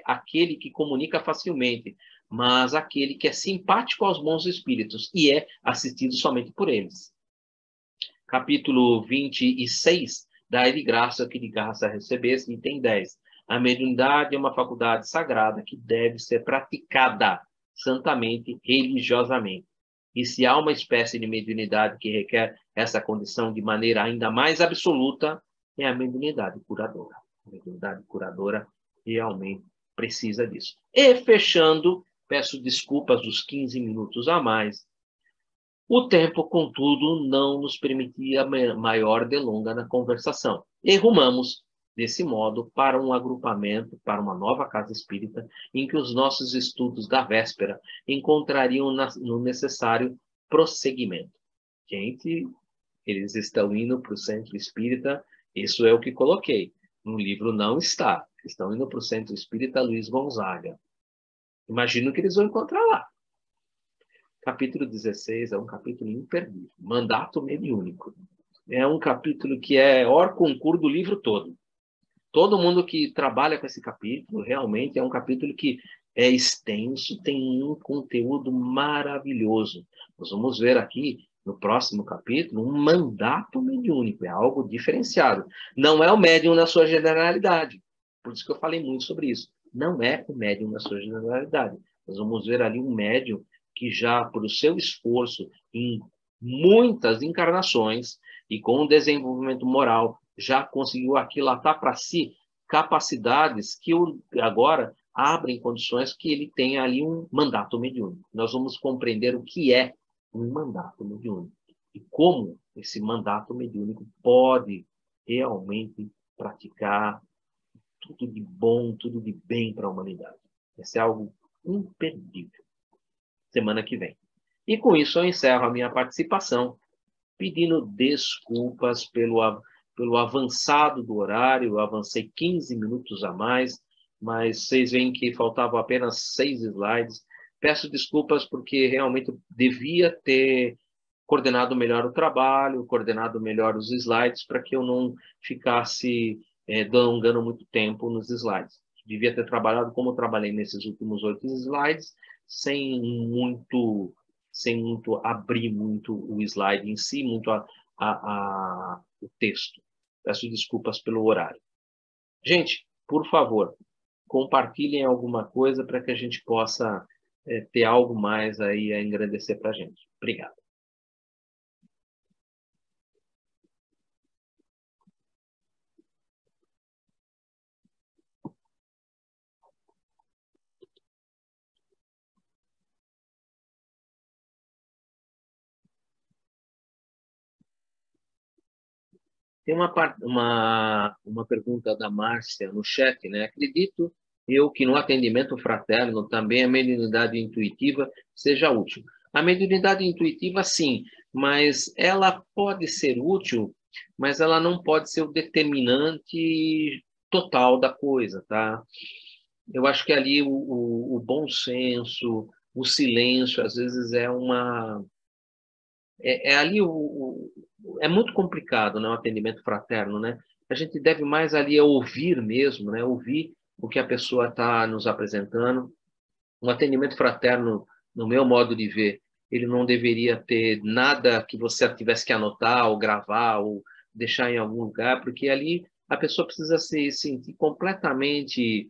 aquele que comunica facilmente, mas aquele que é simpático aos bons espíritos e é assistido somente por eles. Capítulo 26, dai-lhe graça que de graça recebesse, item 10. A mediunidade é uma faculdade sagrada que deve ser praticada santamente, religiosamente. E se há uma espécie de mediunidade que requer essa condição de maneira ainda mais absoluta, é a mediunidade curadora. A mediunidade curadora realmente precisa disso. E fechando, peço desculpas dos 15 minutos a mais. O tempo, contudo, não nos permitia maior delonga na conversação. E rumamos, desse modo, para um agrupamento, para uma nova casa espírita, em que os nossos estudos da véspera encontrariam no necessário prosseguimento. Gente, eles estão indo para o centro espírita, isso é o que coloquei. No livro não está. Estão indo para o Centro Espírita Luiz Gonzaga. Imagino que eles vão encontrar lá. Capítulo 16 é um capítulo imperdível. Mandato mediúnico. É um capítulo que é hors concurso do livro todo. Todo mundo que trabalha com esse capítulo, realmente é um capítulo que é extenso, tem um conteúdo maravilhoso. Nós vamos ver aqui, no próximo capítulo, um mandato mediúnico, é algo diferenciado. Não é o médium na sua generalidade. Por isso que eu falei muito sobre isso. Não é o médium na sua generalidade. Nós vamos ver ali um médium que já, por o seu esforço em muitas encarnações e com um desenvolvimento moral, já conseguiu aquilatar para si capacidades que agora abrem condições que ele tenha ali um mandato mediúnico. Nós vamos compreender o que é um mandato mediúnico e como esse mandato mediúnico pode realmente praticar tudo de bom, tudo de bem para a humanidade. Isso é algo imperdível. Semana que vem. E com isso eu encerro a minha participação, pedindo desculpas pelo avançado do horário. Eu avancei 15 minutos a mais, mas vocês veem que faltavam apenas 6 slides. Peço desculpas porque realmente eu devia ter coordenado melhor o trabalho, coordenado melhor os slides, para que eu não ficasse delongando muito tempo nos slides. Devia ter trabalhado como eu trabalhei nesses últimos 8 slides, sem muito abrir muito o slide em si, muito o texto. Peço desculpas pelo horário. Gente, por favor, compartilhem alguma coisa para que a gente possa ter algo mais aí a engrandecer para a gente. Obrigado. Tem uma pergunta da Márcia no chat, né? Acredito eu que no atendimento fraterno também a mediunidade intuitiva seja útil. A mediunidade intuitiva, sim, mas ela pode ser útil, mas ela não pode ser o determinante total da coisa, tá? Eu acho que ali o bom senso, o silêncio, às vezes ali é muito complicado, né, o atendimento fraterno, né? A gente deve mais ali ouvir mesmo, né? Ouvir o que a pessoa está nos apresentando. Um atendimento fraterno, no meu modo de ver, ele não deveria ter nada que você tivesse que anotar ou gravar ou deixar em algum lugar, porque ali a pessoa precisa se sentir completamente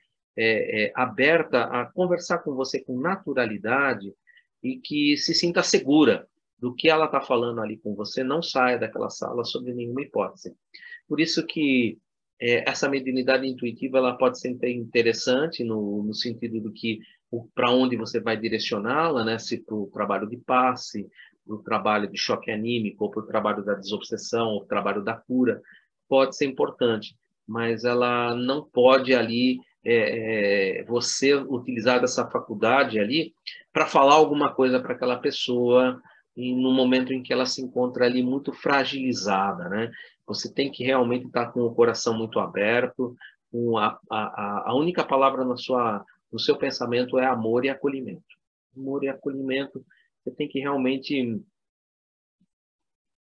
aberta a conversar com você com naturalidade e que se sinta segura do que ela está falando ali com você, não saia daquela sala sob nenhuma hipótese. Por isso que essa mediunidade intuitiva ela pode ser interessante no sentido do que para onde você vai direcioná-la, né? Se para o trabalho de passe, para o trabalho de choque anímico, ou para o trabalho da desobsessão, ou para o trabalho da cura, pode ser importante, mas ela não pode ali você utilizar dessa faculdade ali para falar alguma coisa para aquela pessoa e no momento em que ela se encontra ali muito fragilizada, né? Você tem que realmente estar com o coração muito aberto, com a única palavra no seu pensamento é amor e acolhimento. Amor e acolhimento, você tem que realmente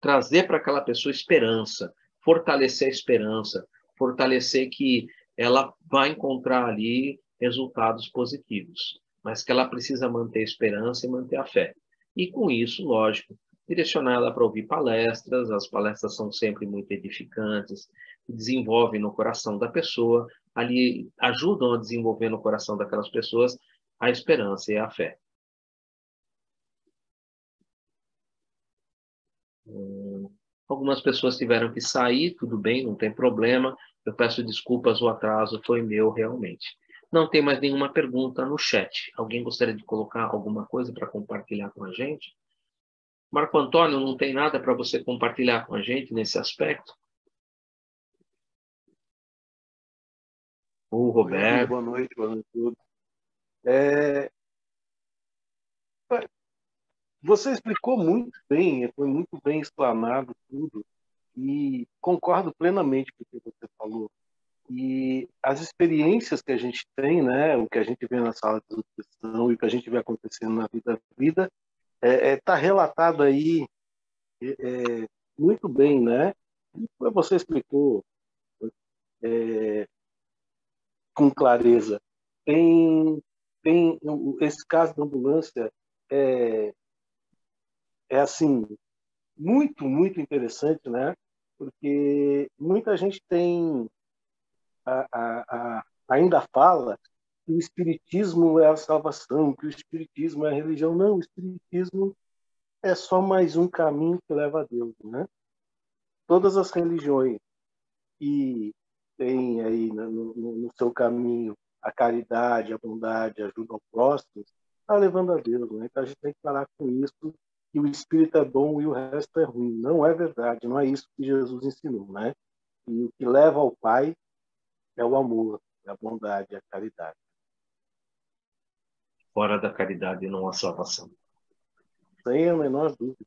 trazer para aquela pessoa esperança, fortalecer a esperança, fortalecer que ela vai encontrar ali resultados positivos, mas que ela precisa manter a esperança e manter a fé. E com isso, lógico, direcionar ela para ouvir palestras, as palestras são sempre muito edificantes, desenvolvem no coração da pessoa, ali ajudam a desenvolver no coração daquelas pessoas a esperança e a fé. Algumas pessoas tiveram que sair, tudo bem, não tem problema. Eu peço desculpas, o atraso foi meu realmente. Não tem mais nenhuma pergunta no chat. Alguém gostaria de colocar alguma coisa para compartilhar com a gente? Marco Antônio, não tem nada para você compartilhar com a gente nesse aspecto? O Roberto. Boa noite tudo. Você explicou muito bem, foi muito bem explanado tudo, e concordo plenamente com o que você falou. E as experiências que a gente tem, né, o que a gente vê na sala de discussão e o que a gente vê acontecendo na vida, está relatado aí muito bem, né? E você explicou com clareza. Tem tem esse caso da ambulância é, é assim muito, muito interessante, né? Porque muita gente tem ainda fala que o espiritismo é a salvação, que o espiritismo é a religião. Não, o espiritismo é só mais um caminho que leva a Deus, né? Todas as religiões que têm aí no seu caminho a caridade, a bondade, a ajuda ao próximo, está levando a Deus, né? Então a gente tem que parar com isso, que o espírito é bom e o resto é ruim. Não é verdade, não é isso que Jesus ensinou, né? E o que leva ao Pai é o amor, é a bondade, é a caridade. Fora da caridade não há salvação. Sem a menor dúvida.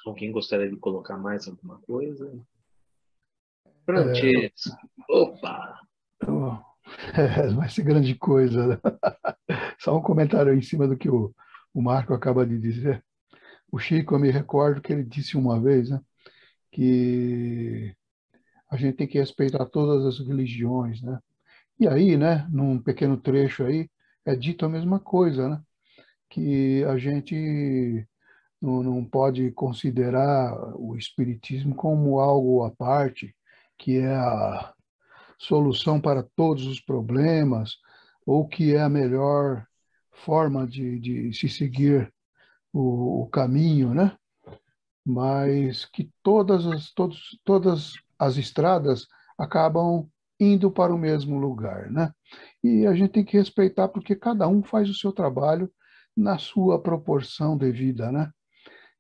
Alguém gostaria de colocar mais alguma coisa? Francesco. Opa! Vai ser grande coisa, né? Só um comentário em cima do que o Marco acaba de dizer. O Chico, eu me recordo que ele disse uma vez, né, que a gente tem que respeitar todas as religiões, né? E aí, né, num pequeno trecho aí, é dito a mesma coisa, né? Que a gente não pode considerar o espiritismo como algo à parte, que é a solução para todos os problemas, ou que é a melhor forma de se seguir o caminho, né? Mas que todas as estradas acabam indo para o mesmo lugar, né? E a gente tem que respeitar porque cada um faz o seu trabalho na sua proporção devida, né?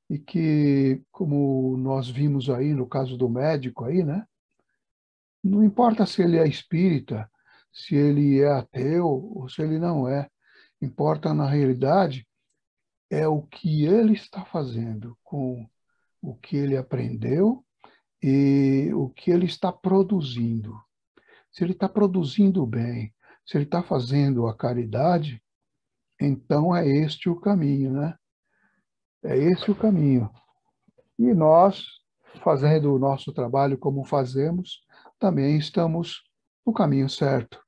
E que, como nós vimos aí no caso do médico aí, né? Não importa se ele é espírita, se ele é ateu ou se ele não é. Importa, na realidade, é o que ele está fazendo com o que ele aprendeu e o que ele está produzindo. Se ele está produzindo bem, se ele está fazendo a caridade, então é este o caminho, né? É esse o caminho. E nós, fazendo o nosso trabalho como fazemos, também estamos no caminho certo,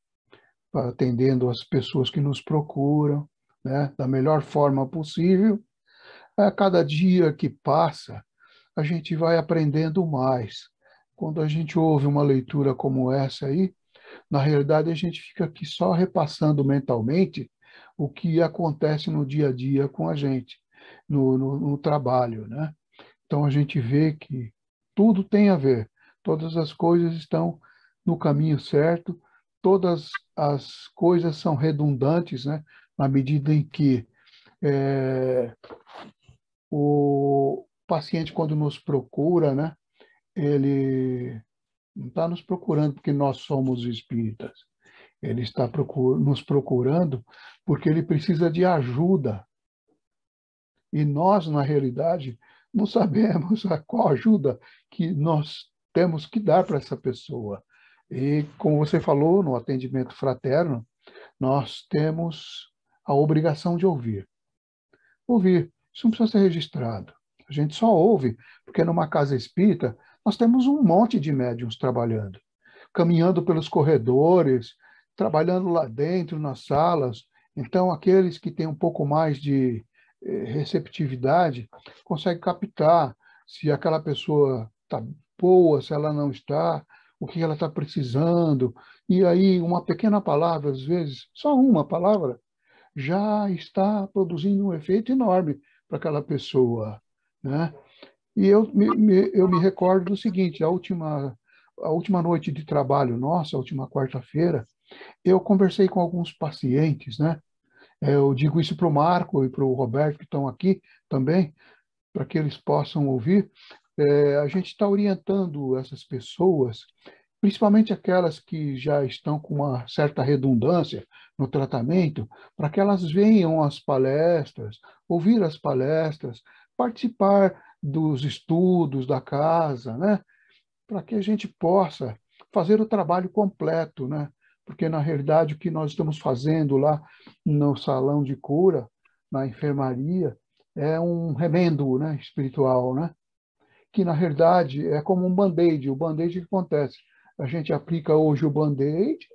atendendo as pessoas que nos procuram, né, da melhor forma possível. A cada dia que passa, a gente vai aprendendo mais. Quando a gente ouve uma leitura como essa aí, na realidade a gente fica aqui só repassando mentalmente o que acontece no dia a dia com a gente, no trabalho, né? Então a gente vê que tudo tem a ver, todas as coisas estão no caminho certo, todas as coisas são redundantes, né? Na medida em que o paciente, quando nos procura, né? Ele não está nos procurando porque nós somos espíritas, ele está nos procurando porque ele precisa de ajuda. E nós, na realidade, não sabemos a qual ajuda que nós temos que dar para essa pessoa. E, como você falou, no atendimento fraterno, nós temos a obrigação de ouvir. Ouvir, isso não precisa ser registrado. A gente só ouve, porque numa casa espírita nós temos um monte de médiuns trabalhando, caminhando pelos corredores, trabalhando lá dentro, nas salas. Então, aqueles que têm um pouco mais de receptividade conseguem captar se aquela pessoa está boa, se ela não está, o que ela está precisando. E aí, uma pequena palavra, às vezes, só uma palavra, já está produzindo um efeito enorme para aquela pessoa, né? E eu me recordo do seguinte, a última noite de trabalho nossa, a última quarta-feira, eu conversei com alguns pacientes, né? Eu digo isso para o Marco e para o Roberto, que estão aqui também, para que eles possam ouvir. A gente está orientando essas pessoas, principalmente aquelas que já estão com uma certa redundância no tratamento, para que elas venham às palestras, ouvir as palestras, participar dos estudos da casa, né? Para que a gente possa fazer o trabalho completo, né? Porque, na realidade, o que nós estamos fazendo lá no salão de cura, na enfermaria, é um remendo, né, espiritual, né? Que, na realidade, é como um band-aid. O band-aid, o que acontece? A gente aplica hoje o band-aid,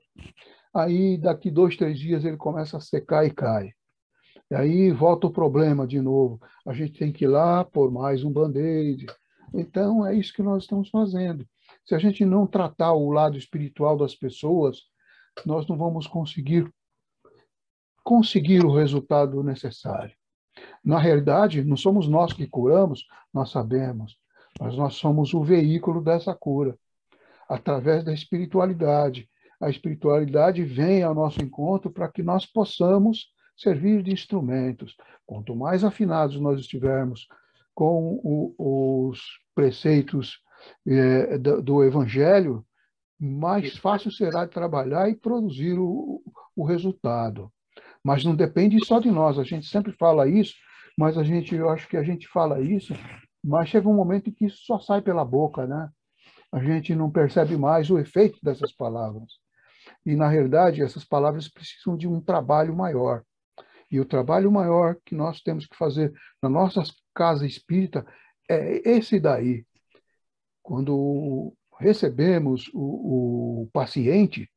aí daqui 2, 3 dias ele começa a secar e cai. E aí volta o problema de novo. A gente tem que ir lá pôr mais um band-aid. Então, é isso que nós estamos fazendo. Se a gente não tratar o lado espiritual das pessoas, nós não vamos conseguir o resultado necessário. Na realidade, não somos nós que curamos, nós sabemos, mas nós somos o veículo dessa cura, através da espiritualidade. A espiritualidade vem ao nosso encontro para que nós possamos servir de instrumentos. Quanto mais afinados nós estivermos com os preceitos do Evangelho, mais fácil será de trabalhar e produzir o resultado. Mas não depende só de nós. A gente sempre fala isso, mas eu acho que a gente fala isso, mas chega um momento em que isso só sai pela boca, né? A gente não percebe mais o efeito dessas palavras. E, na realidade, essas palavras precisam de um trabalho maior. E o trabalho maior que nós temos que fazer na nossa casa espírita é esse daí. Quando recebemos o paciente,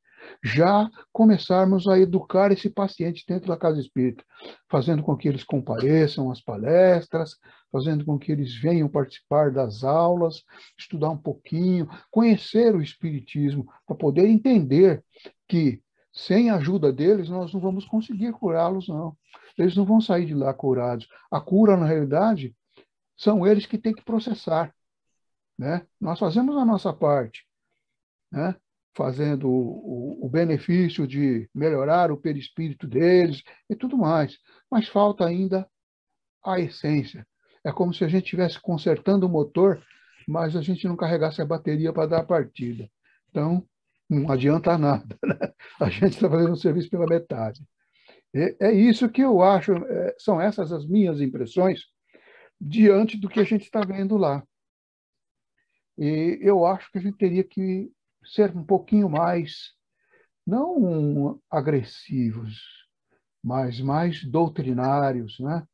já começarmos a educar esse paciente dentro da casa espírita, fazendo com que eles compareçam às palestras, fazendo com que eles venham participar das aulas, estudar um pouquinho, conhecer o espiritismo, para poder entender que, sem a ajuda deles, nós não vamos conseguir curá-los, não. Eles não vão sair de lá curados. A cura, na realidade, são eles que têm que processar, né? Nós fazemos a nossa parte, né? Fazendo o benefício de melhorar o perispírito deles e tudo mais. Mas falta ainda a essência. É como se a gente estivesse consertando o motor, mas a gente não carregasse a bateria para dar a partida. Então, não adianta nada, né? A gente está fazendo o serviço pela metade. É isso que eu acho, são essas as minhas impressões diante do que a gente está vendo lá. E eu acho que a gente teria que ser um pouquinho mais, não agressivos, mas mais doutrinários, né?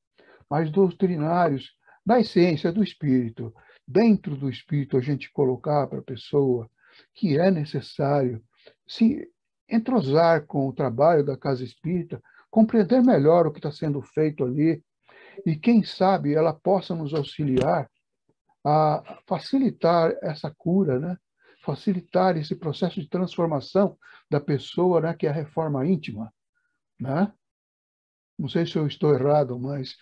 Mais doutrinários da essência do espírito. Dentro do espírito, a gente colocar para a pessoa que é necessário se entrosar com o trabalho da casa espírita, compreender melhor o que está sendo feito ali, e quem sabe ela possa nos auxiliar a facilitar essa cura, né? Facilitar esse processo de transformação da pessoa, né? Que é a reforma íntima, né? Não sei se eu estou errado, mas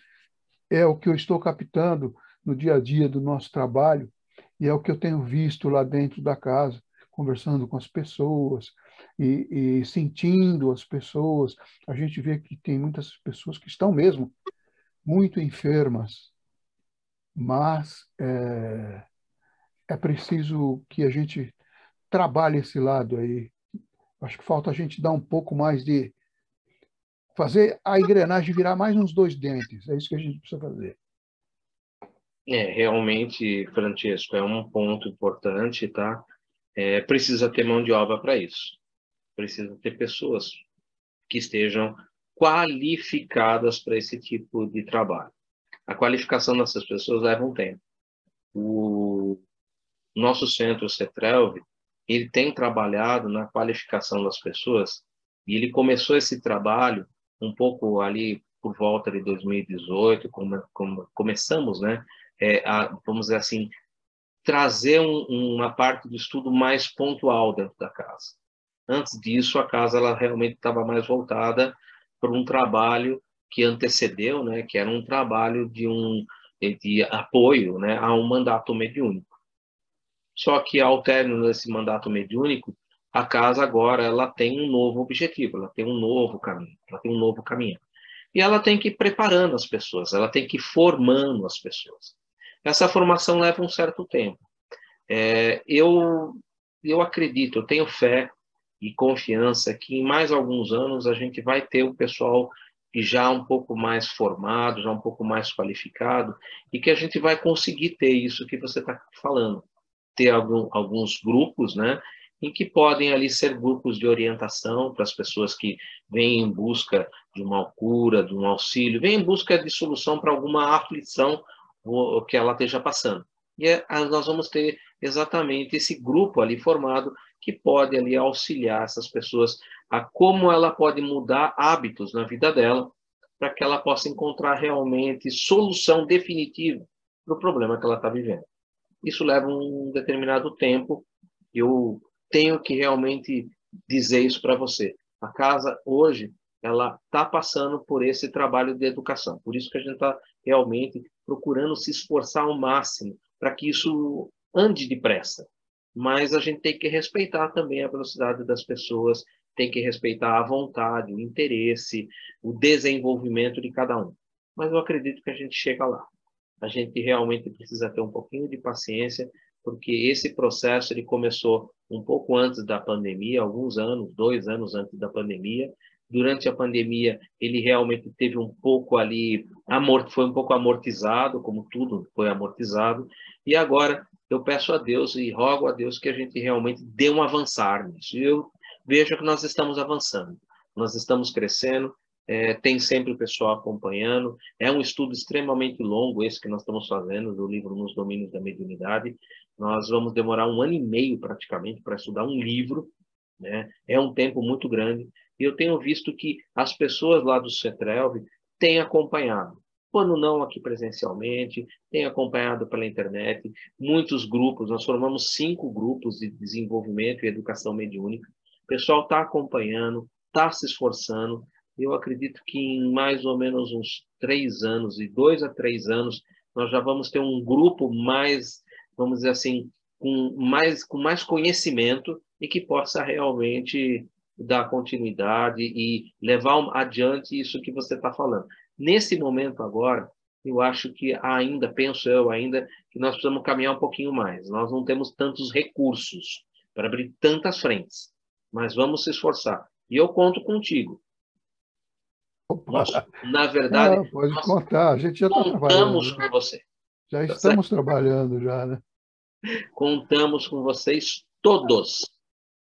é o que eu estou captando no dia a dia do nosso trabalho e é o que eu tenho visto lá dentro da casa, conversando com as pessoas e sentindo as pessoas. A gente vê que tem muitas pessoas que estão mesmo muito enfermas, mas é preciso que a gente trabalhe esse lado aí. Acho que falta a gente dar um pouco mais de fazer a engrenagem virar mais uns 2 dentes. É isso que a gente precisa fazer. Realmente, Francesco, é um ponto importante, tá? Precisa ter mão de obra para isso. Precisa ter pessoas que estejam qualificadas para esse tipo de trabalho. A qualificação dessas pessoas leva um tempo. O nosso centro CETRELV, ele tem trabalhado na qualificação das pessoas e ele começou esse trabalho um pouco ali por volta de 2018, começamos, né, vamos dizer assim, trazer uma parte do estudo mais pontual dentro da casa. Antes disso, a casa ela realmente estava mais voltada para um trabalho que antecedeu, né, que era um trabalho de apoio, né, a um mandato mediúnico. Só que, ao término desse mandato mediúnico, a casa agora ela tem um novo objetivo, ela tem um novo caminho, ela tem um novo caminho. E ela tem que ir preparando as pessoas, ela tem que ir formando as pessoas. Essa formação leva um certo tempo. Eu acredito, eu tenho fé e confiança que em mais alguns anos a gente vai ter o pessoal já um pouco mais formado, já um pouco mais qualificado, e que a gente vai conseguir ter isso que você está falando. Ter alguns grupos, né, em que podem ali ser grupos de orientação para as pessoas que vêm em busca de uma cura, de um auxílio, vêm em busca de solução para alguma aflição que ela esteja passando. E nós vamos ter exatamente esse grupo ali formado que pode ali auxiliar essas pessoas a como ela pode mudar hábitos na vida dela, para que ela possa encontrar realmente solução definitiva para o problema que ela está vivendo. Isso leva um determinado tempo. Eu tenho que realmente dizer isso para você. A casa, hoje, ela está passando por esse trabalho de educação. Por isso que a gente está realmente procurando se esforçar ao máximo para que isso ande depressa. Mas a gente tem que respeitar também a velocidade das pessoas, tem que respeitar a vontade, o interesse, o desenvolvimento de cada um. Mas eu acredito que a gente chega lá. A gente realmente precisa ter um pouquinho de paciência, porque esse processo ele começou um pouco antes da pandemia, alguns anos, 2 anos antes da pandemia. Durante a pandemia, ele realmente teve um pouco ali, foi um pouco amortizado, como tudo foi amortizado. E agora eu peço a Deus e rogo a Deus que a gente realmente dê um avançar nisso. E eu vejo que nós estamos avançando, nós estamos crescendo. Tem sempre o pessoal acompanhando. É um estudo extremamente longo esse que nós estamos fazendo, do livro Nos Domínios da Mediunidade. Nós vamos demorar 1 ano e meio praticamente para estudar um livro, né? É um tempo muito grande. E eu tenho visto que as pessoas lá do CETRELV têm acompanhado. Quando não aqui presencialmente, têm acompanhado pela internet. Muitos grupos, nós formamos 5 grupos de desenvolvimento e educação mediúnica. O pessoal está acompanhando, está se esforçando. Eu acredito que em mais ou menos uns 3 anos, de 2 a 3 anos, nós já vamos ter um grupo mais, vamos dizer assim, com mais conhecimento e que possa realmente dar continuidade e levar adiante isso que você está falando. Nesse momento agora, eu acho que ainda, penso eu ainda, que nós precisamos caminhar um pouquinho mais. Nós não temos tantos recursos para abrir tantas frentes, mas vamos se esforçar. E eu conto contigo. Nós, na verdade, pode nós contar, a gente já está contamos trabalhando. com você. Já Tá estamos certo? trabalhando já, né? Contamos com vocês todos.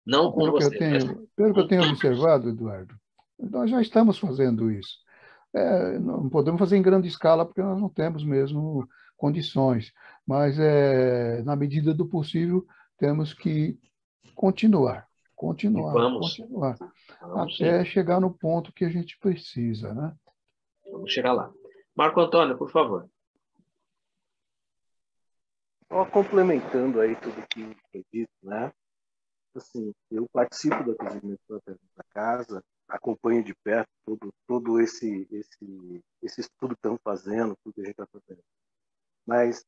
Não com você, mas Pelo que eu tenho contamos. observado, Eduardo, nós já estamos fazendo isso. Não podemos fazer em grande escala porque nós não temos mesmo condições, mas na medida do possível temos que continuar, E vamos sim. até chegar no ponto que a gente precisa, né? Vamos chegar lá. Marco Antônio, por favor. Complementando aí tudo que foi dito, né? Assim, eu participo do atendimento da casa, acompanho de perto todo esse estudo que estão fazendo, tudo que a gente está fazendo. Mas,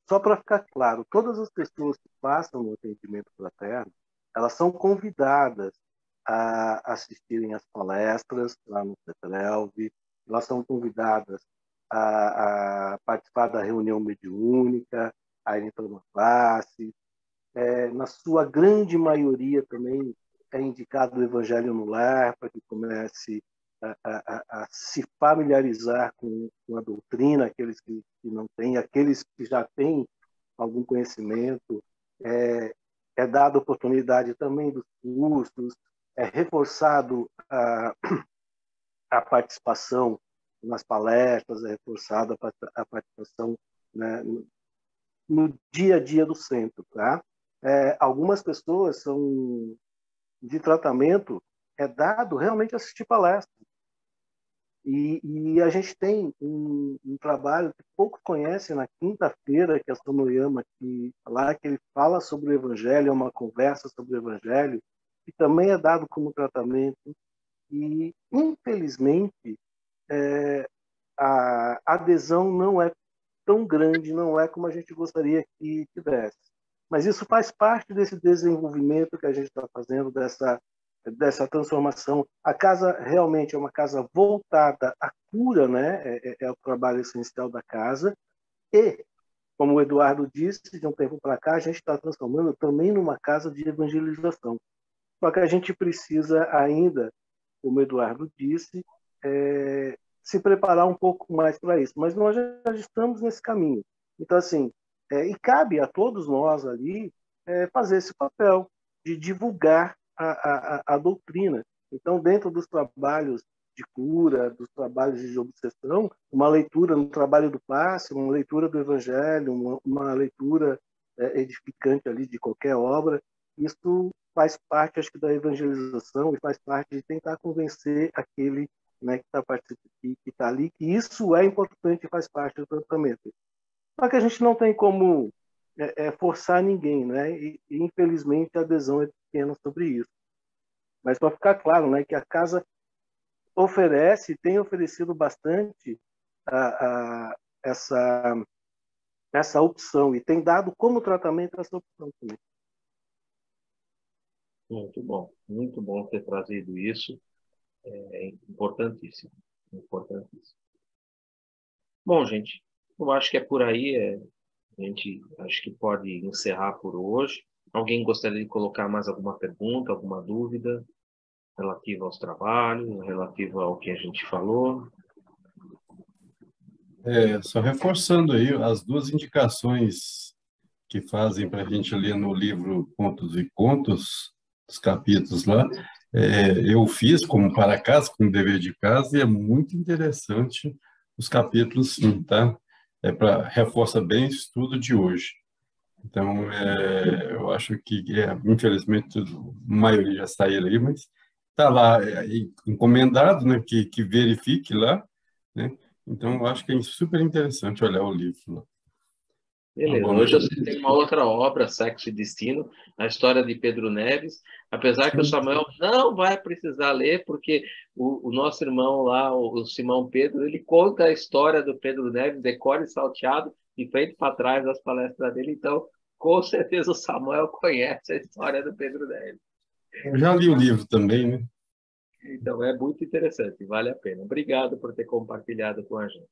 só para ficar claro, todas as pessoas que passam no atendimento fraterno, elas são convidadas a assistirem às palestras lá no CETRELV, elas são convidadas a participar da reunião mediúnica, a ir para uma classe. Na sua grande maioria também é indicado o Evangelho no Lar, para que comece a se familiarizar com a doutrina, aqueles que não têm, aqueles que já têm algum conhecimento. É dada oportunidade também dos cursos, é reforçado a participação nas palestras, é reforçada a participação, né, no dia a dia do centro. Tá? Algumas pessoas são de tratamento, é dado realmente assistir palestras. E a gente tem um trabalho que poucos conhecem na quinta-feira, que é a Sonoyama, que ele fala sobre o Evangelho, é uma conversa sobre o Evangelho, que também é dado como tratamento. E, infelizmente, a adesão não é tão grande, não é como a gente gostaria que tivesse. Mas isso faz parte desse desenvolvimento que a gente está fazendo, dessa transformação. A casa realmente é uma casa voltada à cura, né? É o trabalho essencial da casa. E, como o Eduardo disse, de um tempo para cá, a gente está transformando também numa casa de evangelização. Só que a gente precisa ainda, como o Eduardo disse, se preparar um pouco mais para isso. Mas nós já estamos nesse caminho. Então, assim, e cabe a todos nós ali fazer esse papel de divulgar a doutrina. Então, dentro dos trabalhos de cura, dos trabalhos de obsessão, uma leitura no trabalho do passe, uma leitura do Evangelho, uma leitura edificante ali de qualquer obra, isso faz parte, acho que, da evangelização e faz parte de tentar convencer aquele, né, que está participando, que está ali, que isso é importante e faz parte do tratamento. Só que a gente não tem como forçar ninguém, né? E infelizmente a adesão é pequena sobre isso. Mas para ficar claro, né, que a casa oferece, tem oferecido bastante essa opção e tem dado como tratamento essa opção também. muito bom ter trazido isso, é importantíssimo, importantíssimo. Bom, gente, eu acho que é por aí, a gente acho que pode encerrar por hoje. Alguém gostaria de colocar mais alguma pergunta, alguma dúvida relativa aos trabalhos, relativa ao que a gente falou? Só reforçando aí as duas indicações que fazem para a gente ler no livro Contos e Contos, os capítulos lá, eu fiz como para casa, como dever de casa, e é muito interessante os capítulos, sim, tá? Reforça bem o estudo de hoje. Então, eu acho que, infelizmente, a maioria já saiu aí, mas está lá encomendado, né, que verifique lá, né? Então, eu acho que é super interessante olhar o livro lá. Beleza. Hoje eu citei uma outra obra, Sexo e Destino, a história de Pedro Neves, apesar que o Samuel não vai precisar ler, porque o nosso irmão lá, o Simão Pedro, ele conta a história do Pedro Neves, decore e salteado, de frente para trás das palestras dele, então, com certeza o Samuel conhece a história do Pedro Neves. Eu já li o livro também, né? Então, é muito interessante, vale a pena. Obrigado por ter compartilhado com a gente.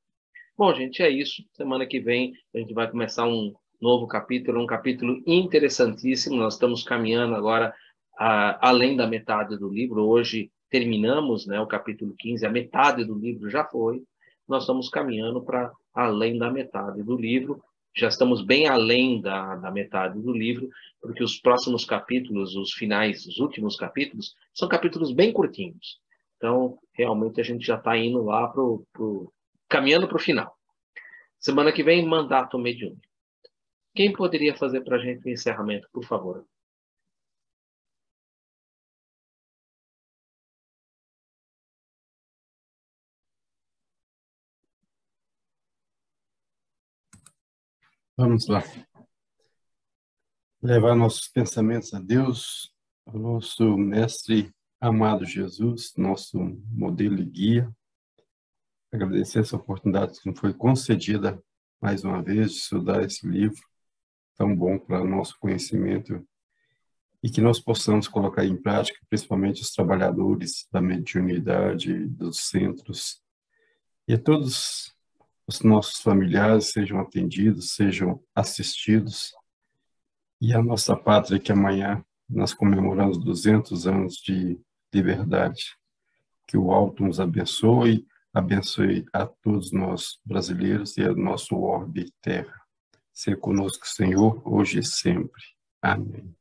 Bom, gente, é isso. Semana que vem a gente vai começar um novo capítulo, um capítulo interessantíssimo. Nós estamos caminhando agora além da metade do livro. Hoje terminamos, né, o capítulo 15, a metade do livro já foi. Nós estamos caminhando para além da metade do livro. Já estamos bem além da metade do livro, porque os próximos capítulos, os finais, os últimos capítulos, são capítulos bem curtinhos. Então, realmente, a gente já está indo lá caminhando para o final. Semana que vem, mandato mediúnico. Quem poderia fazer para a gente o encerramento, por favor? Vamos lá. Levar nossos pensamentos a Deus, ao nosso mestre amado Jesus, nosso modelo e guia. Agradecer essa oportunidade que nos foi concedida mais uma vez de estudar esse livro tão bom para o nosso conhecimento e que nós possamos colocar em prática, principalmente os trabalhadores da mediunidade, dos centros, e todos os nossos familiares sejam atendidos, sejam assistidos, e a nossa pátria, que amanhã nós comemoramos 200 anos de liberdade. Que o alto nos abençoe a todos nós brasileiros e a nosso orbe terra. Ser conosco, Senhor, hoje e sempre. Amém.